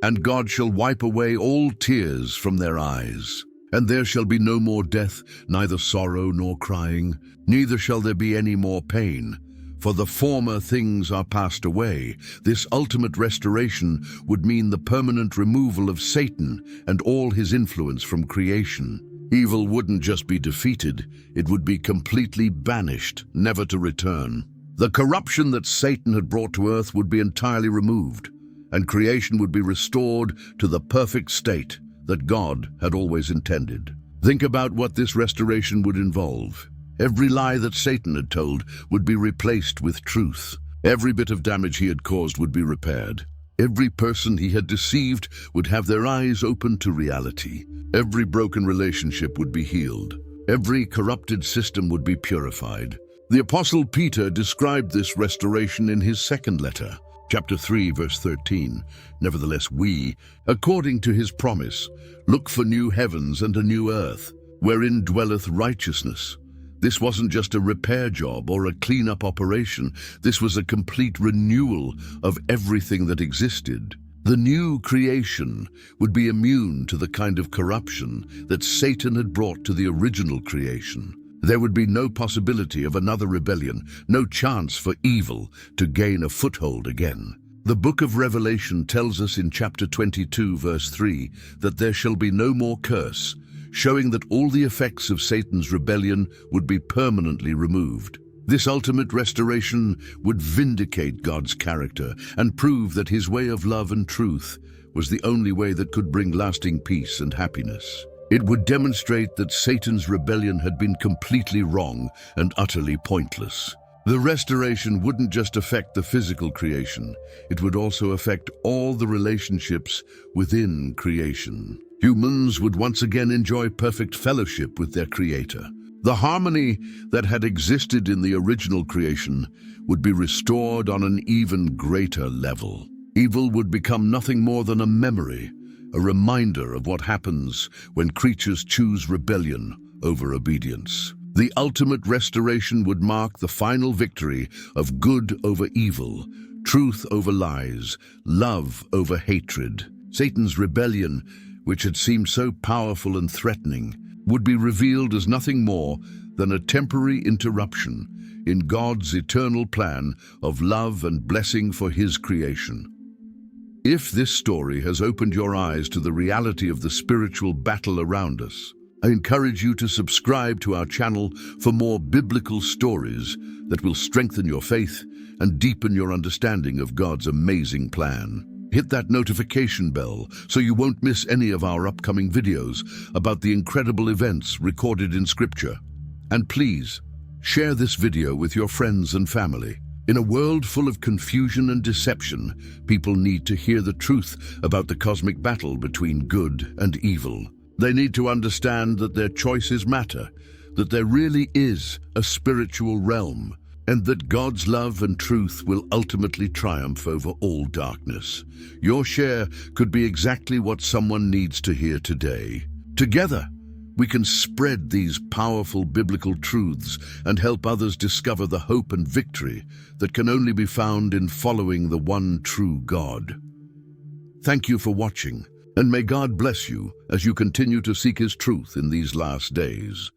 And God shall wipe away all tears from their eyes, and there shall be no more death, neither sorrow nor crying, neither shall there be any more pain, For the former things are passed away. This ultimate restoration would mean the permanent removal of Satan and all his influence from creation. Evil wouldn't just be defeated, it would be completely banished, never to return. The corruption that Satan had brought to earth would be entirely removed, and creation would be restored to the perfect state that God had always intended. Think about what this restoration would involve. Every lie that Satan had told would be replaced with truth. Every bit of damage he had caused would be repaired. Every person he had deceived would have their eyes open to reality. Every broken relationship would be healed. Every corrupted system would be purified. The Apostle Peter described this restoration in his second letter, chapter 3, verse 13. Nevertheless, we, according to his promise, look for new heavens and a new earth, wherein dwelleth righteousness. This wasn't just a repair job or a clean-up operation. This was a complete renewal of everything that existed. The new creation would be immune to the kind of corruption that Satan had brought to the original creation. There would be no possibility of another rebellion, no chance for evil to gain a foothold again. The book of Revelation tells us in chapter 22, verse 3, that there shall be no more curse, showing that all the effects of Satan's rebellion would be permanently removed. This ultimate restoration would vindicate God's character and prove that his way of love and truth was the only way that could bring lasting peace and happiness. It would demonstrate that Satan's rebellion had been completely wrong and utterly pointless. The restoration wouldn't just affect the physical creation, it would also affect all the relationships within creation. Humans would once again enjoy perfect fellowship with their Creator. The harmony that had existed in the original creation would be restored on an even greater level. Evil would become nothing more than a memory, a reminder of what happens when creatures choose rebellion over obedience. The ultimate restoration would mark the final victory of good over evil, truth over lies, love over hatred. Satan's rebellion, which had seemed so powerful and threatening, would be revealed as nothing more than a temporary interruption in God's eternal plan of love and blessing for his creation. If this story has opened your eyes to the reality of the spiritual battle around us, I encourage you to subscribe to our channel for more biblical stories that will strengthen your faith and deepen your understanding of God's amazing plan. Hit that notification bell so you won't miss any of our upcoming videos about the incredible events recorded in Scripture. And please, share this video with your friends and family. In a world full of confusion and deception, people need to hear the truth about the cosmic battle between good and evil. They need to understand that their choices matter, that there really is a spiritual realm, and that God's love and truth will ultimately triumph over all darkness. Your share could be exactly what someone needs to hear today. Together, we can spread these powerful biblical truths and help others discover the hope and victory that can only be found in following the one true God. Thank you for watching, and may God bless you as you continue to seek His truth in these last days.